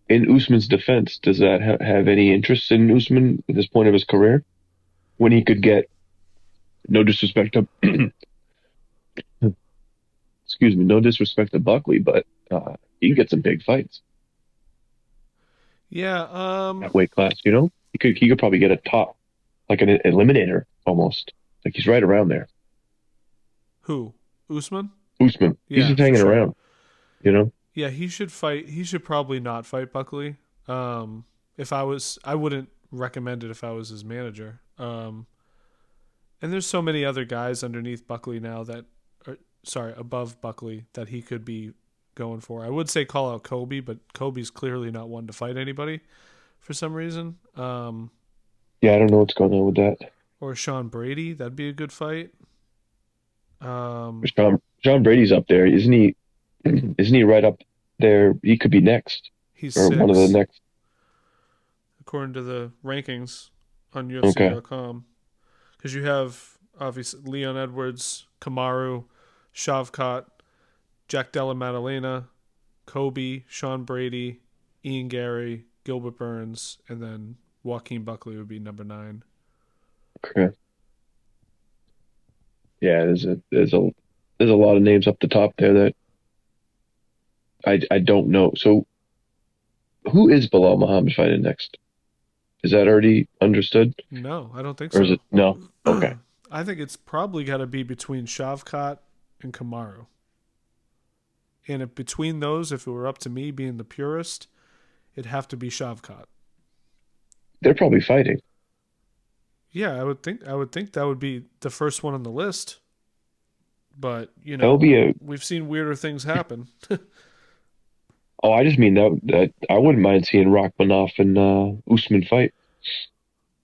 in Usman's defense, does that have any interest in Usman at this point of his career when he could get no disrespect to excuse me, no disrespect to Buckley, but he can get some big fights yeah, that weight class. You know, he could probably get a top like an eliminator almost. Like he's right around there. who? Usman? Usman, he's Yeah, just for hanging sure. around. You know, Yeah, he should fight. He should probably not fight Buckley. If I wouldn't recommend it if I was his manager. And there's so many other guys underneath Buckley now sorry, above Buckley that he could be going for. I would say call out Kobe, but Kobe's clearly not one to fight anybody for some reason. yeah, I don't know what's going on with that. Or Sean Brady, that'd be a good fight. Um, John Brady's up there, isn't he? Isn't he right up there? He could be next he's or one of the 6 next. according to the rankings on Okay, UFC.com. Because you have obviously Leon Edwards, Kamaru, Shavkat, Jack Della Maddalena, Kobe, Sean Brady, Ian Gary, Gilbert Burns, and then Joaquin Buckley would be number 9. okay. Yeah, there's a lot of names up the top there that I don't know. So who is Bilal Muhammad fighting next? Is that already understood, No, I don't think or is so. it no? Okay, I think it's probably got to be between Shavkat and Kamaru. And if between those, if it were up to me being the purist, it'd have to be Shavkat. they're probably fighting. Yeah, I would think that would be the first one on the list. But That'll be a. we've seen weirder things happen. Oh, I just mean that I wouldn't mind seeing Rachmaninoff and Usman fight,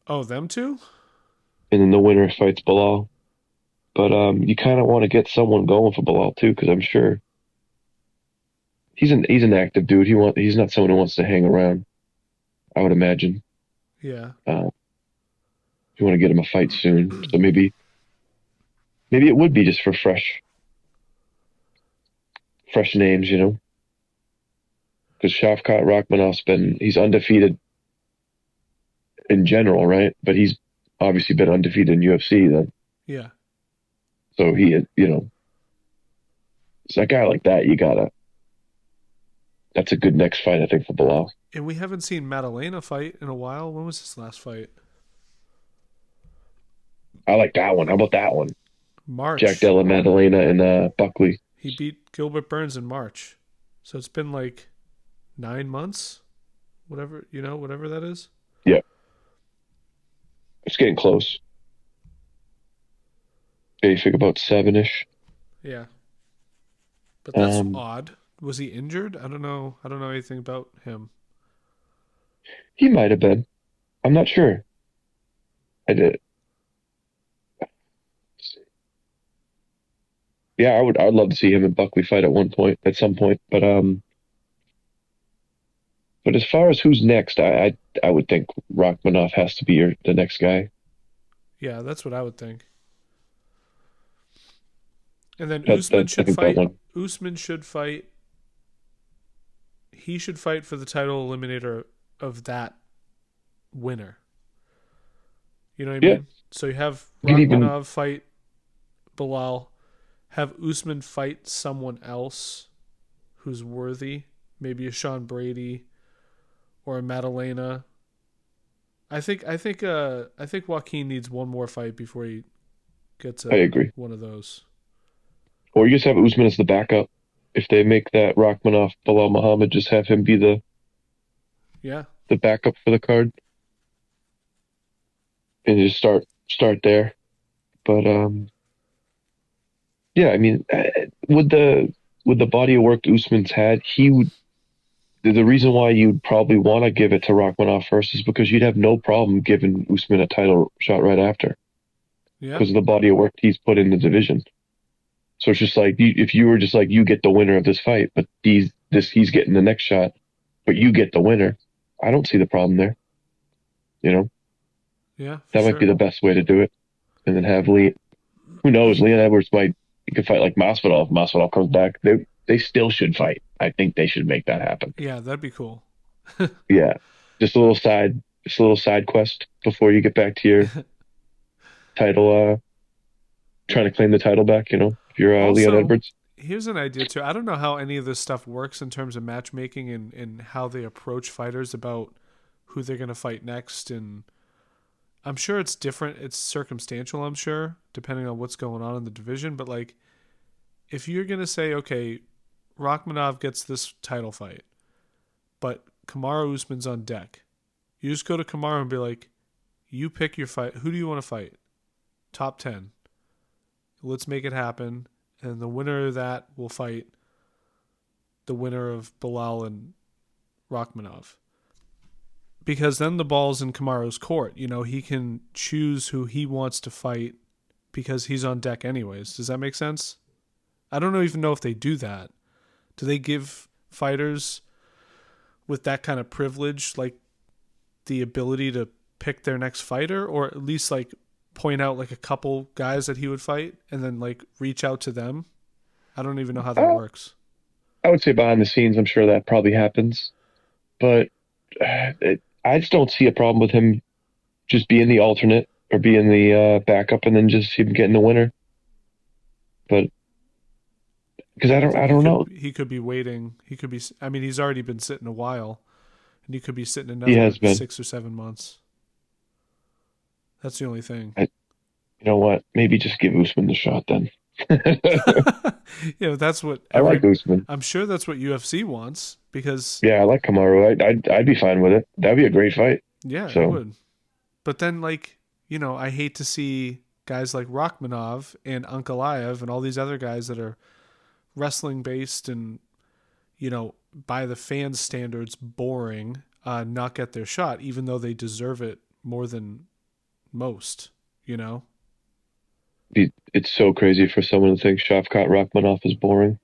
Oh, them two? and then the winner fights Bilal. But you kind of want to get someone going for Bilal too, because I'm sure he's an active dude. He's not someone who wants to hang around. I would imagine. Yeah. Uh, you want to get him a fight soon, so maybe it would be just for fresh names, because Shavkat Rachmanoff's he's undefeated in general, right? But he's obviously been undefeated in UFC then. Yeah. So it's a guy like that. That's a good next fight, I think, for Bilal. And we haven't seen Madalena fight in a while. When was his last fight? I like that one. How about that one? Jack March. Della Maddalena and Buckley. He beat Gilbert Burns in March. So it's been like 9 months, whatever that is. Yeah, it's getting close. Yeah, you think about 7-ish. Yeah. But that's Um, odd. Was he injured? I don't know. I don't know anything about him. he might have been. I'm not sure. I did. Yeah, I'd love to see him and Buckley fight at some point. But as far as who's next, I would think Rachmanov has to be the next guy. Yeah, that's what I would think. And then That I think that one. Usman should fight. He should fight for the title eliminator of that winner. You know what I Yeah, mean? So you have you could even Rachmanov fight Bilal, have Usman fight someone else who's worthy, maybe a Sean Brady or a Madalena. I think Joaquin needs one more fight before he gets I agree. one of those. Or you just have Usman as the backup. If they make that Rachmanov Bilal Muhammad, just have him be Yeah. the backup for the card and just start there. But yeah, I mean, with the body of work Usman's had, he would. The reason why you'd probably want to give it to Rachmanov first is because you'd have no problem giving Usman a title shot right after Yeah. because of the body of work he's put in the division. So it's just like if you were just like you get the winner of this fight, but he's getting the next shot, but you get the winner. I don't see the problem there. You know, Yeah, for that might be sure. the best way to do it. And then have Lee. Who knows? Leon Edwards might. He could fight like Masvidal. If Masvidal comes back, they still should fight. I think they should make that happen. Yeah, that'd be cool. Yeah, just a little side quest before you get back to your title. Trying to claim the title back. If you're Leon Also, Edwards. here's an idea too. I don't know how any of this stuff works in terms of matchmaking and how they approach fighters about who they're going to fight next. And I'm sure it's different. It's circumstantial, I'm sure, depending on what's going on in the division. But like, if you're going to say, okay, Rachmanov gets this title fight, but Kamaru Usman's on deck, you just go to Kamaru and be like, you pick your fight. Who do you want to fight? Top 10. Let's make it happen. And the winner of that will fight the winner of Bilal and Rachmanov. Because then the ball's in Kamaru's court. He can choose who he wants to fight because he's on deck anyways. Does that make sense? I don't even know if they do that. Do they give fighters with that kind of privilege like the ability to pick their next fighter, or at least like point out like a couple guys that he would fight and then like reach out to them? I don't even know how that Uh, works. I would say behind the scenes, I'm sure that probably happens, but I just don't see a problem with him just being the alternate or being the backup, and then just him getting the winner. But because Yeah, I I think he don't know, could he could be waiting. He could be. I mean, he's already been sitting a while, and he could be sitting he another has been. 6 or 7 months. That's the only thing. I, you know what? Maybe just give Usman the shot then. That's what I like Usman. I'm sure that's what UFC wants because Yeah, I like Kamaru. I'd be fine with it. That'd be a great fight. yeah, it So would. But then like I hate to see guys like Rachmanov and Ankalaev and all these other guys that are wrestling based and, by the fans' standards, boring, not get their shot, even though they deserve it more than most, you know? It's so crazy for someone to think Shavkat Rachmanov is boring.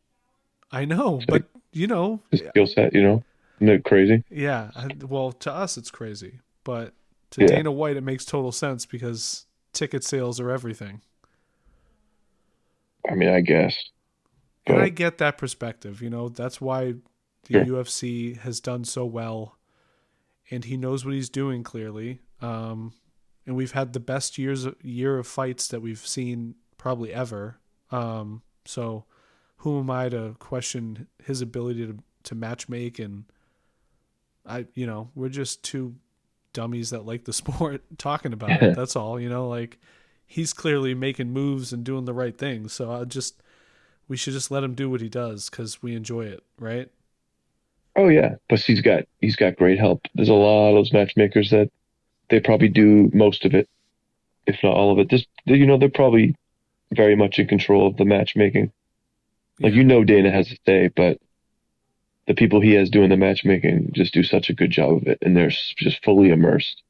I know, It's but, like you know, his skill set, Isn't it crazy? yeah, well, to us, it's crazy. But to Yeah. Dana White, it makes total sense because ticket sales are everything. I mean, I guess, And I but get that perspective. That's why the sure. UFC has done so well, and he knows what he's doing clearly. And we've had the best year of fights that we've seen probably ever. So who am I to question his ability to match make? And we're just two dummies that like the sport talking about it. That's all. Like he's clearly making moves and doing the right things. So we should just let him do what he does because we enjoy it, right? Oh yeah, plus he's got great help. There's a lot of those matchmakers that they probably do most of it, if not all of it. They're probably very much in control of the matchmaking. Like Yeah, Dana has a say, but the people he has doing the matchmaking just do such a good job of it, and they're just fully immersed,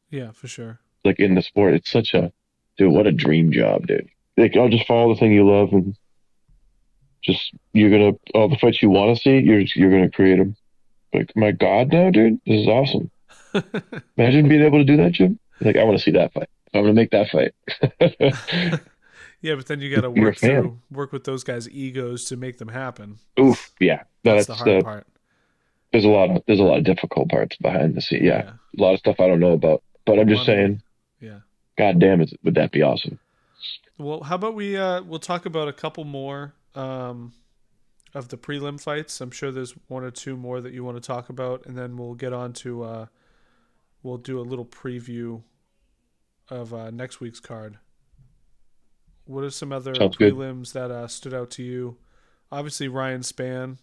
yeah, for sure. like in the sport. It's such a dude, what a dream job, dude. Like, I'll just follow the thing you love, and just you're gonna all the fights you want to see, you're gonna create them. Like, my God, now, dude, this is awesome. Imagine being able to do that, Jim. Like, I want to see that fight. I'm gonna make that fight. Yeah, but then you got to You're a fan. work with those guys' egos to make them happen. Oof, yeah. No, That's the that's hard part. there's a lot of difficult parts behind the scene. Yeah, Yeah, a lot of stuff I don't know about, but the I'm just money. saying, Yeah. God damn it, would that be awesome? Well, how about we'll talk about a couple more of the prelim fights. I'm sure there's one or two more that you want to talk about, and then we'll get on to we'll do a little preview of next week's card. What are some other Sounds good. prelims that stood out to you? Obviously, Ryan Spann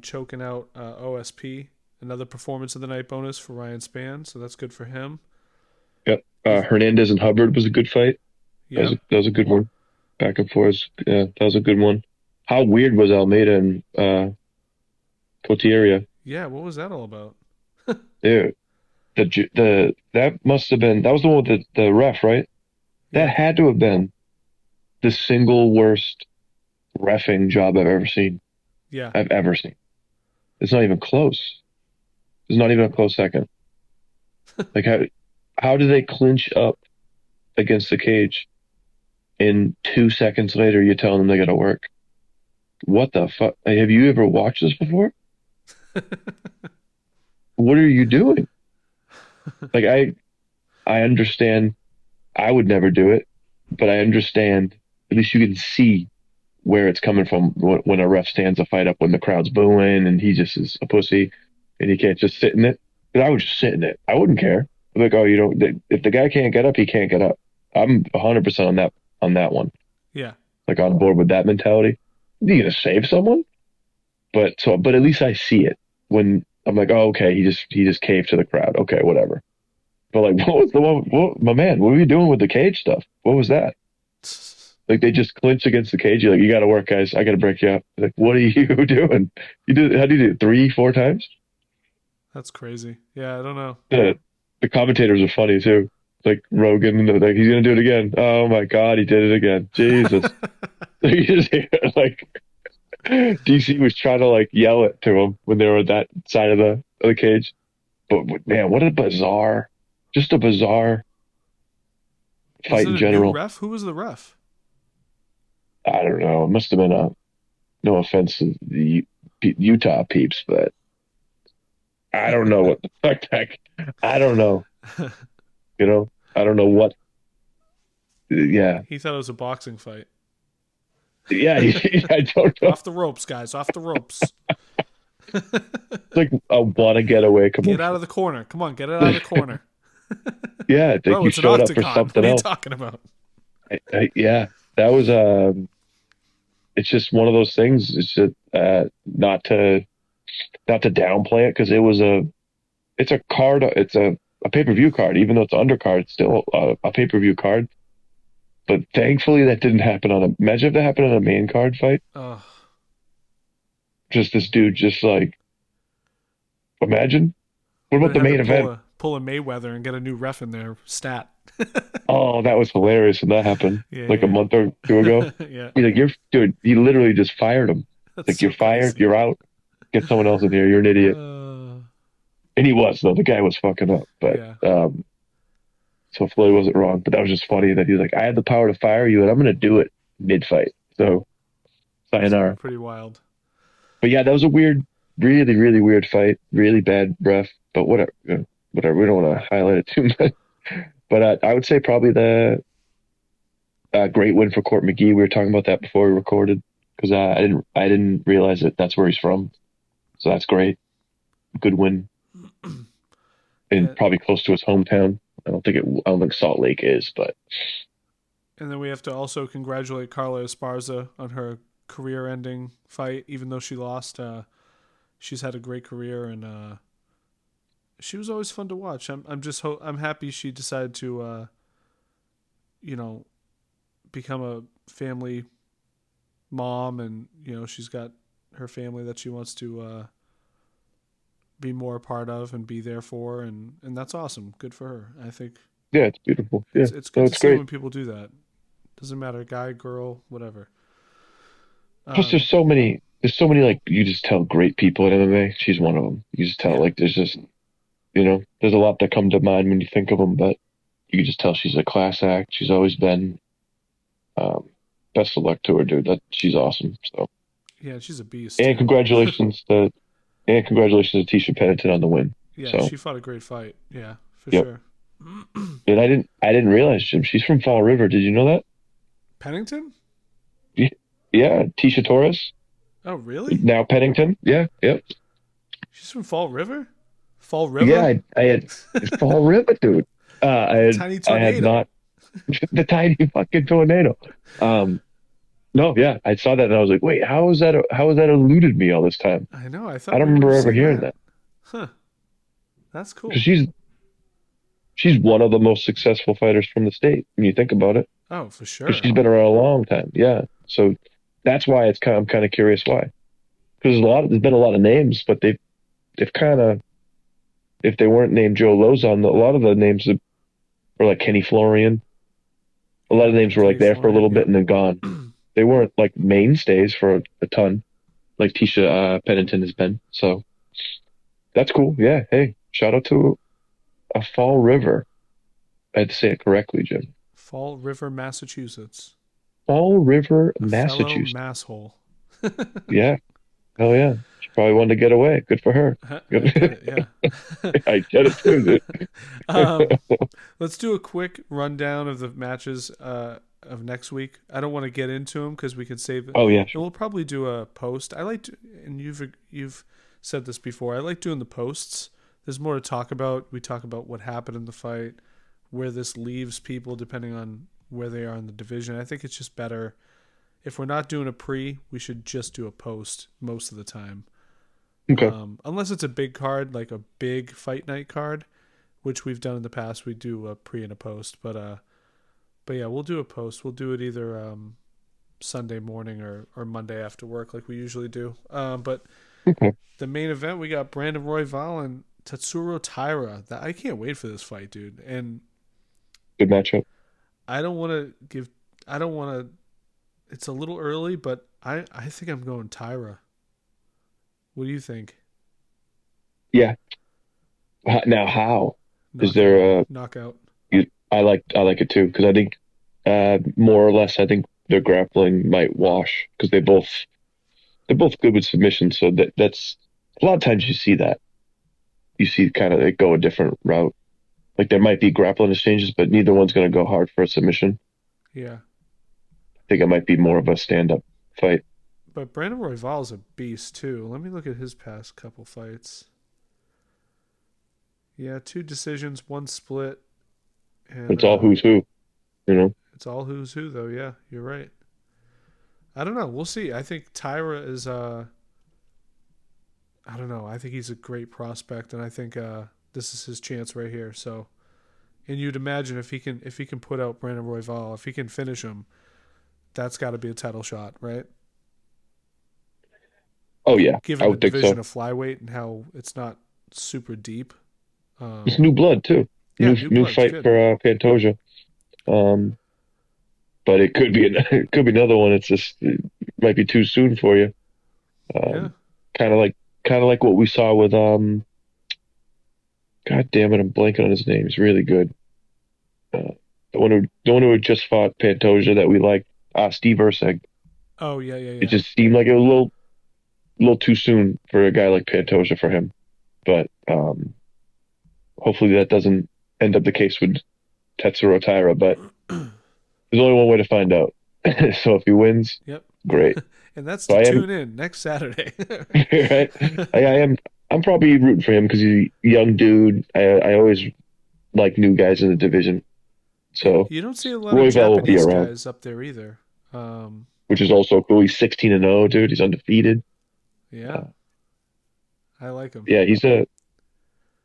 choking out OSP. Another performance of the night bonus for Ryan Spann, so that's good for him. Yep. You've, Hernandez and Hubbard was a good fight. yep. That was a good one. Back and forth. Yeah, that was a good one. How weird was Almeida and Cotieria? Yeah, what was that all about? Dude, that must have been that was the one with the ref, right? That Yeah, had to have been the single worst reffing job I've ever seen. yeah. I've ever seen. It's not even close. It's not even a close second. Like, how do they clinch up against the cage and 2 seconds later you're telling them they gotta work? What the fuck? Have you ever watched this before? What are you doing? Like, I understand I would never do it, but I understand at least you can see where it's coming from when a ref stands a fight up when the crowd's booing and he just is a pussy and he can't just sit in it. But I would just sit in it. I wouldn't care. I'm like, oh, if the guy can't get up, he can't get up. I'm 100% on that one. Yeah. Like, on board with that mentality. You gonna save someone? But at least I see it when I'm like, oh, okay, he just caved to the crowd. Okay, whatever. But like, what was the one? My man, what were you doing with the cage stuff? What was that? Like, they just clinch against the cage. You're like, you got to work, guys. I got to break you up. Like, what are you doing? How do you do it? 3, 4 times? That's crazy. Yeah, I don't know. The commentators are funny too. Like Rogan, like, he's gonna do it again. Oh my God, he did it again. Jesus. You just hear, like, DC was trying to like yell it to him when they were at that side of the cage. But man, what a bizarre, just a bizarre Is fight it in a new general. ref? Who was the ref? I don't know. It must have been no offense to the Utah peeps, but I don't know what the fuck I don't know. I don't know what. Yeah, He thought it was a boxing fight. yeah. I don't know. Off the ropes, guys. Off the ropes. It's like a want to get away Get out commercial. of the corner. Come on, get it out of the corner. Yeah, I think Bro, you it's an showed up for octagon. What something are you else. talking about? Yeah, that was it's just one of those things. It's just not to downplay it because it's a card. It's a a pay-per-view card, even though it's an undercard, it's still a pay-per-view card. But thankfully, that didn't happen on a. Imagine if that happened on a main card fight. Oh, Just this dude, just like imagine. What would about have the had to main event? pull a Mayweather and get a new ref in there. Stat. Oh, that was hilarious when that happened, like a Yeah, month or two ago. yeah, yeah. He's like, "You're dude." He literally just fired him. That's Like, you're so fired. crazy. You're out. Get someone else in here. You're an idiot. Uh, And he was though. The guy was fucking up. But yeah, so Floyd wasn't wrong. But that was just funny that he was like, "I had the power to fire you, and I'm gonna do it mid-fight." So that's sayonara. pretty wild. But yeah, that was a weird, really, really weird fight. Really bad ref. But whatever. Whatever. We don't want to highlight it too much. But I would say probably the great win for Court McGee. We were talking about that before we recorded because I didn't realize that that's where he's from. So that's great. Good win, and And, probably close to his hometown. I don't think Salt Lake is, but and then we have to also congratulate Carla Esparza on her career-ending fight. Even though she lost, she's had a great career, and she was always fun to watch. I'm happy she decided to you know become a family mom, and she's got her family that she wants to be more a part of and be there for, and that's awesome. Good for her. I think yeah, it's beautiful. Yeah, it's no, good to it's see great. when people do that. Doesn't matter, guy, girl, whatever. Plus, Um, there's so many like you just tell great people at MMA. She's one of them. You just tell yeah, like there's just there's a lot that come to mind when you think of them, but you can just tell she's a class act. She's always been. Um, Best of luck to her, dude. That she's awesome. So, yeah, she's a beast and too. congratulations to Tisha Pennington on the win. Yeah, So, she fought a great fight. Yeah, for yep. sure. And I didn't realize, Jim. She's from Fall River. Did you know that? Pennington? Y- Yeah, Tisha Torres, Oh, really? now Pennington. Yeah, yep. She's from Fall River? Fall Yeah, River? I had it's Fall River, dude. Tiny I had tornado. not the tiny fucking tornado. Um, no, yeah, I saw that and I was like, wait, how has that eluded me all this time? I know. I I thought don't we would remember have ever seen hearing that. that Huh. That's because cool. she's one of the most successful fighters from the state when you think about it. Oh, for Because sure. she's been around a long time. Yeah, so that's why I'm kind of curious why. Because there's been a lot of names, but they've kind of if they weren't named Joe Lozon, a lot of the names were like Kenny Florian. A lot Yeah, of names were like Kenny there for a little Florian. bit Yep. and then gone. They weren't like mainstays for a ton, like Tisha Pennington has been. So that's cool. Yeah. Hey, shout out to a Fall River. I had to say it correctly, Jim. Fall River, Massachusetts. Fall River, A fellow Massachusetts. masshole. Yeah. Oh yeah. She probably wanted to get away. Good for her. I get it. Yeah. I get it too, um, dude. let's do a quick rundown of the matches of next week. I don't want to get into them because we can save it, Oh yeah, and sure. we'll probably do a post. I like to, and you've said this before. I like doing the posts. There's more to talk about. We talk about what happened in the fight, where this leaves people depending on where they are in the division. I think it's just better if we're not doing a pre. We should just do a post most of the time. Okay. Unless it's a big card, like a big fight night card, which we've done in the past. We do a pre and a post, but yeah, we'll do a post. We'll do it either Sunday morning or Monday after work, like we usually do. But Okay. the main event, we got Brandon Royval and Tatsuro Taira. I can't wait for this fight, dude. And Good matchup. I don't want to give. I don't want to. It's a little early, but I think I'm going Taira. What do you think? Yeah. Now, how is Knockout. there a? Knockout. I like it too because I think more or less I think their grappling might wash because they're both good with submission. So that's a lot of times you see that you see kind of they go a different route. Like there might be grappling exchanges, but neither one's going to go hard for a submission. Yeah. I think it might be more of a stand-up fight. But Brandon Royval's a beast too. Let me look at his past couple fights. Yeah, 2 decisions, 1 split, and It's all who's who, you know. it's all who's who though. Yeah, you're right. I don't know. We'll see. I think Tyra is I don't know. I think he's a great prospect, and I think this is his chance right here. So, and you'd imagine if he can put out Brandon Royval, if he can finish him, that's got to be a title shot, right? Oh yeah, I Given the would think division so. of flyweight and how it's not super deep. It's new blood too. Yeah, New new new blood. It's fight good. for Pantoja. Um, but it could be it could be another one. It's just it might be too soon for you. Yeah. Um, kind of like what we saw with God damn it, I'm blanking on his name. He's really good. The one who had just fought Pantoja that we liked, Steve Erceg. Oh yeah, yeah, It yeah. just seemed like it was a little too soon for a guy like Pantoja for him. But hopefully that doesn't end up the case with Tetsuro Taira. But there's only one way to find out. So if he wins, Yep. great. And that's So to I am tune in next Saturday. right. I am. I'm probably rooting for him because he's a young dude. I always like new guys in the division. So You don't see a lot of Royval will be Japanese around, guys up there either. which is also cool. He's 16-0, dude. He's undefeated. Yeah, Uh, I like him. yeah, he's a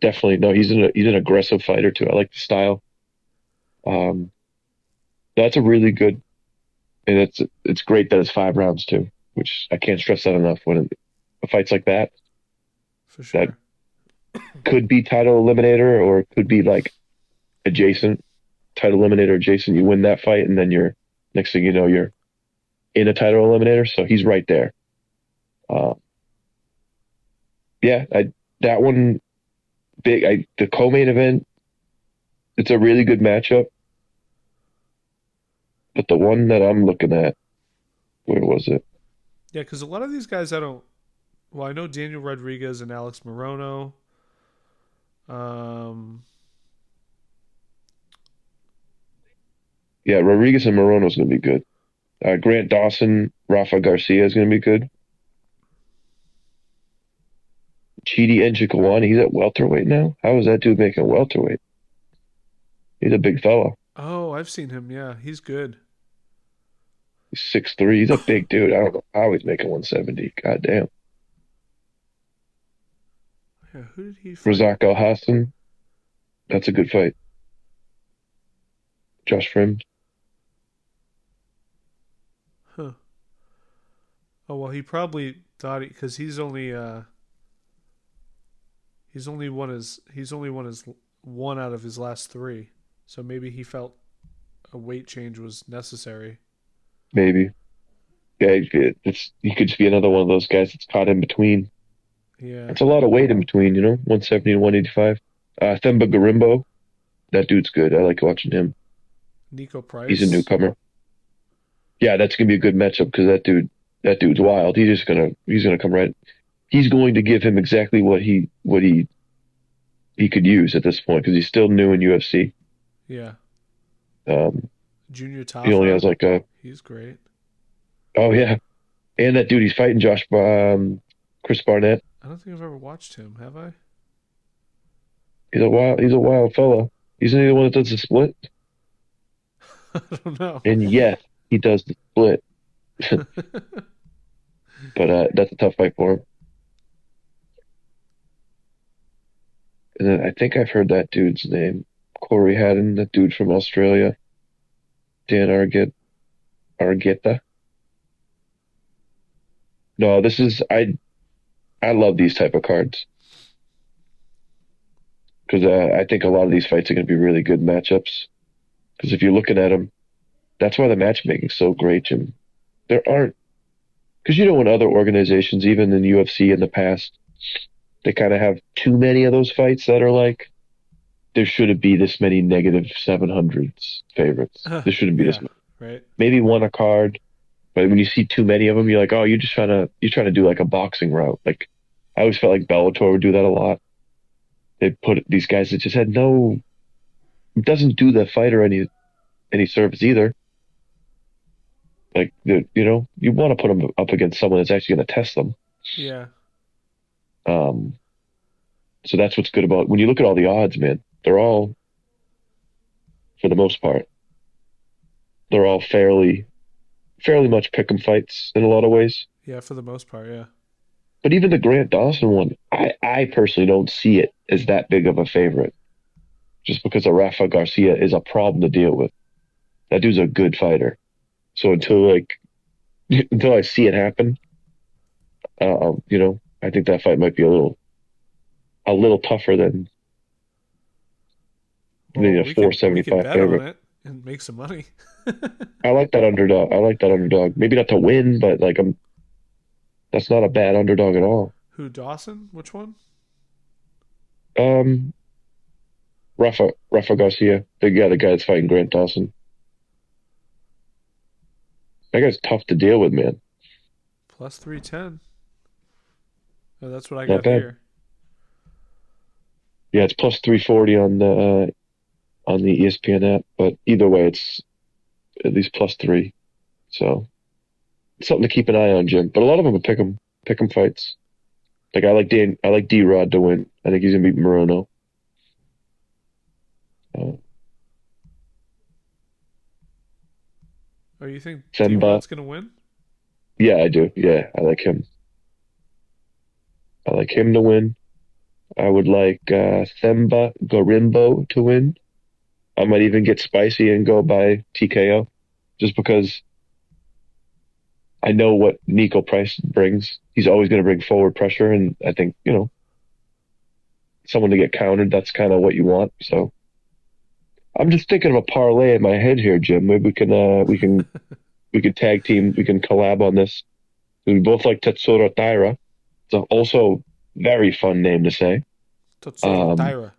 definitely no. He's an aggressive fighter too. I like the style. Um, that's a really good, and it's great that it's 5 rounds too, which I can't stress that enough. When a fight's like that, For that sure. could be title eliminator or it could be like adjacent title eliminator adjacent. You win that fight, and then you're next thing you know you're in a title eliminator. So he's right there. Uh, yeah, that one big. The co-main event. It's a really good matchup, but the one that I'm looking at, where was it? Yeah, because a lot of these guys I don't. Well, I know Daniel Rodriguez and Alex Morono. Um, Yeah, Rodriguez and Morono's going to be good. Grant Dawson, Rafa Garcia is going to be good. Chidi Njokuani, he's at welterweight now. How is that dude making welterweight? He's a big fella. oh, I've seen him. Yeah, he's good. He's 6'3". He's a big dude. I don't know how he's making 170. God damn. Yeah, who did he fight? Razak Al Hassan, that's a good fight. Josh Frim. Huh. Oh well, he probably thought because he's only won his one out of his last three, so maybe he felt a weight change was necessary. Maybe. Yeah, he could just be another one of those guys that's caught in between. Yeah, It's a lot of weight in between, 170 and 185. Themba Garimbo, that dude's good. I like watching him. Nico He's a Price. newcomer. Yeah, that's gonna be a good matchup because that dude's wild. He's gonna come right. He's going to give him exactly what he could use at this point because he's still new in UFC. Yeah, Um, Junior he only has Tafa. like a He's great. oh yeah, and that dude he's fighting Chris Barnett. I don't think I've ever watched him. Have I? He's a wild fella. Isn't he the one that does the split? I don't know. And yes, he does the split, but that's a tough fight for him. And then I think I've heard that dude's name, Corey Haddon, that dude from Australia, Dan Argueta. No, this is I love these type of cards because I think a lot of these fights are going to be really good matchups. Because if you're looking at them, that's why the matchmaking's so great, Jim. There aren't because in other organizations, even in UFC in the past, they kind of have too many of those fights that are like there shouldn't be this many negative 700s favorites. There shouldn't be this Yeah, many. right. Maybe one a card, but when you see too many of them, you're like, oh, you're trying to do like a boxing route. Like I always felt like Bellator would do that a lot. They put these guys that just had no, it doesn't do the fighter any service either. Like you want to put them up against someone that's actually going to test them. Yeah, Um, so that's what's good about when you look at all the odds, man. They're all, for the most part, they're all fairly much pick'em fights in a lot of ways. yeah. For the most part, yeah. But even the Grant Dawson one, I personally don't see it as that big of a favorite. Just because of Rafa Garcia is a problem to deal with. That dude's a good fighter. So until I see it happen, I think that fight might be a little tougher than Well, the we could 475 bet on favorite. it and make some money. I like that underdog. I like that underdog. Maybe not to win, but that's not a bad underdog at all. Who, Dawson? Which one? Um, Rafa Garcia, the guy that's fighting Grant Dawson. That guy's tough to deal with, man. Plus 310. Oh, that's what I Not got bad. here. Yeah, it's plus 340 on the ESPN app, but either way, it's at least plus three. So it's something to keep an eye on, Jim. But a lot of them are pick 'em fights. Like I like D Rod to win. I think he's gonna beat Morono. Uh, Oh, you think Themba, D-Rod's going to win? yeah, I do. Yeah, I like him. I like him to win. I would like Themba Gorimbo to win. I might even get spicy and go by TKO, just because I know what Nico Price brings. He's always going to bring forward pressure, and I think someone to get countered. That's kind of what you want. So I'm just thinking of a parlay in my head here, Jim. Maybe we can tag team. We can collab on this. We both like Tetsuro Taira. It's also very fun name to say. Totsuro Um, Taira.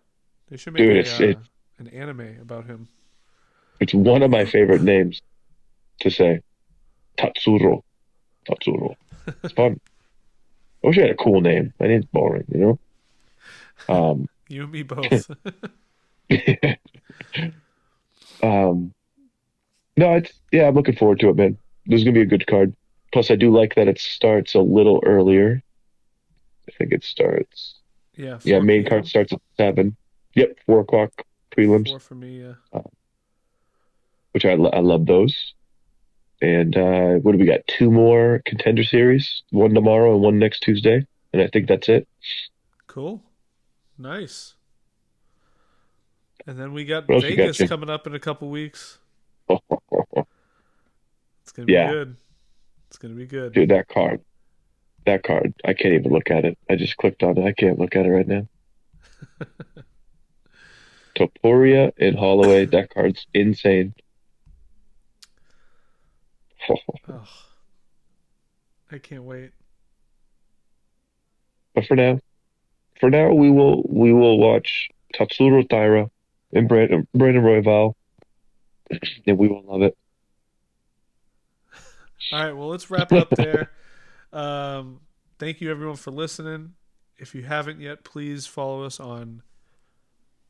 They should make dude, an anime about him. it's one of my favorite names to say. Tatsuro. Tatsuro. It's fun. I wish I had a cool name. My name's boring. Um, You and me both. um, no, I'm looking forward to it, man. This is gonna be a good card. Plus, I do like that it starts a little earlier. I think it starts. Yeah, Yeah, 4 main card p.m. starts at 7. Yep, 4 o'clock prelims, 4 for me, yeah. uh, which I love those. And what do we got? Two more contender series, one tomorrow and one next Tuesday, and I think that's it. Cool. Nice. And then we got What else you got, Vegas Jim? coming up in a couple weeks. It's going to be Yeah, good. It's going to be good. dude, that card, I can't even look at it. I just clicked on it. I can't look at it right now. Topuria and Holloway, that card's insane. Oh, I can't wait. But for now, we will watch Tatsuro Taira and Brandon Royval, and we will love it. All right, well, let's wrap it up there. Thank you, everyone, for listening. If you haven't yet, please follow us on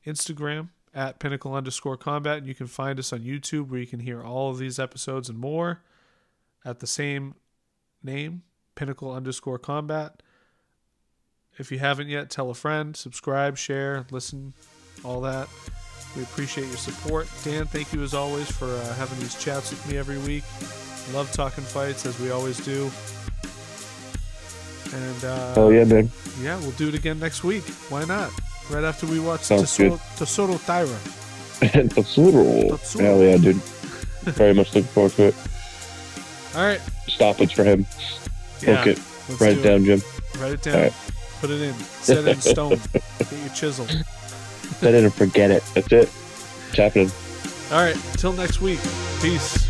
Instagram at Pinnacle_Combat, and you can find us on YouTube where you can hear all of these episodes and more at the same name, Pinnacle_Combat. If you haven't yet, tell a friend, subscribe, share, listen, all that. We appreciate your support. Dan, thank you as always for having these chats with me every week. Love talking fights, as we always do. And Oh yeah, man. yeah, we'll do it again next week. Why not? Right after we watch Sounds good. Tesoro Taira. Tatsuro. Tatsuro. Hell yeah, dude. Very much looking forward to it. All right. Stoppage for him. Yeah, Book it. let's Write do it down, Jim. Write it down. All right. Put it in. Set it in stone. Get your chisel. Set it and forget it. That's it. It's happening. All right. Till next week. Peace.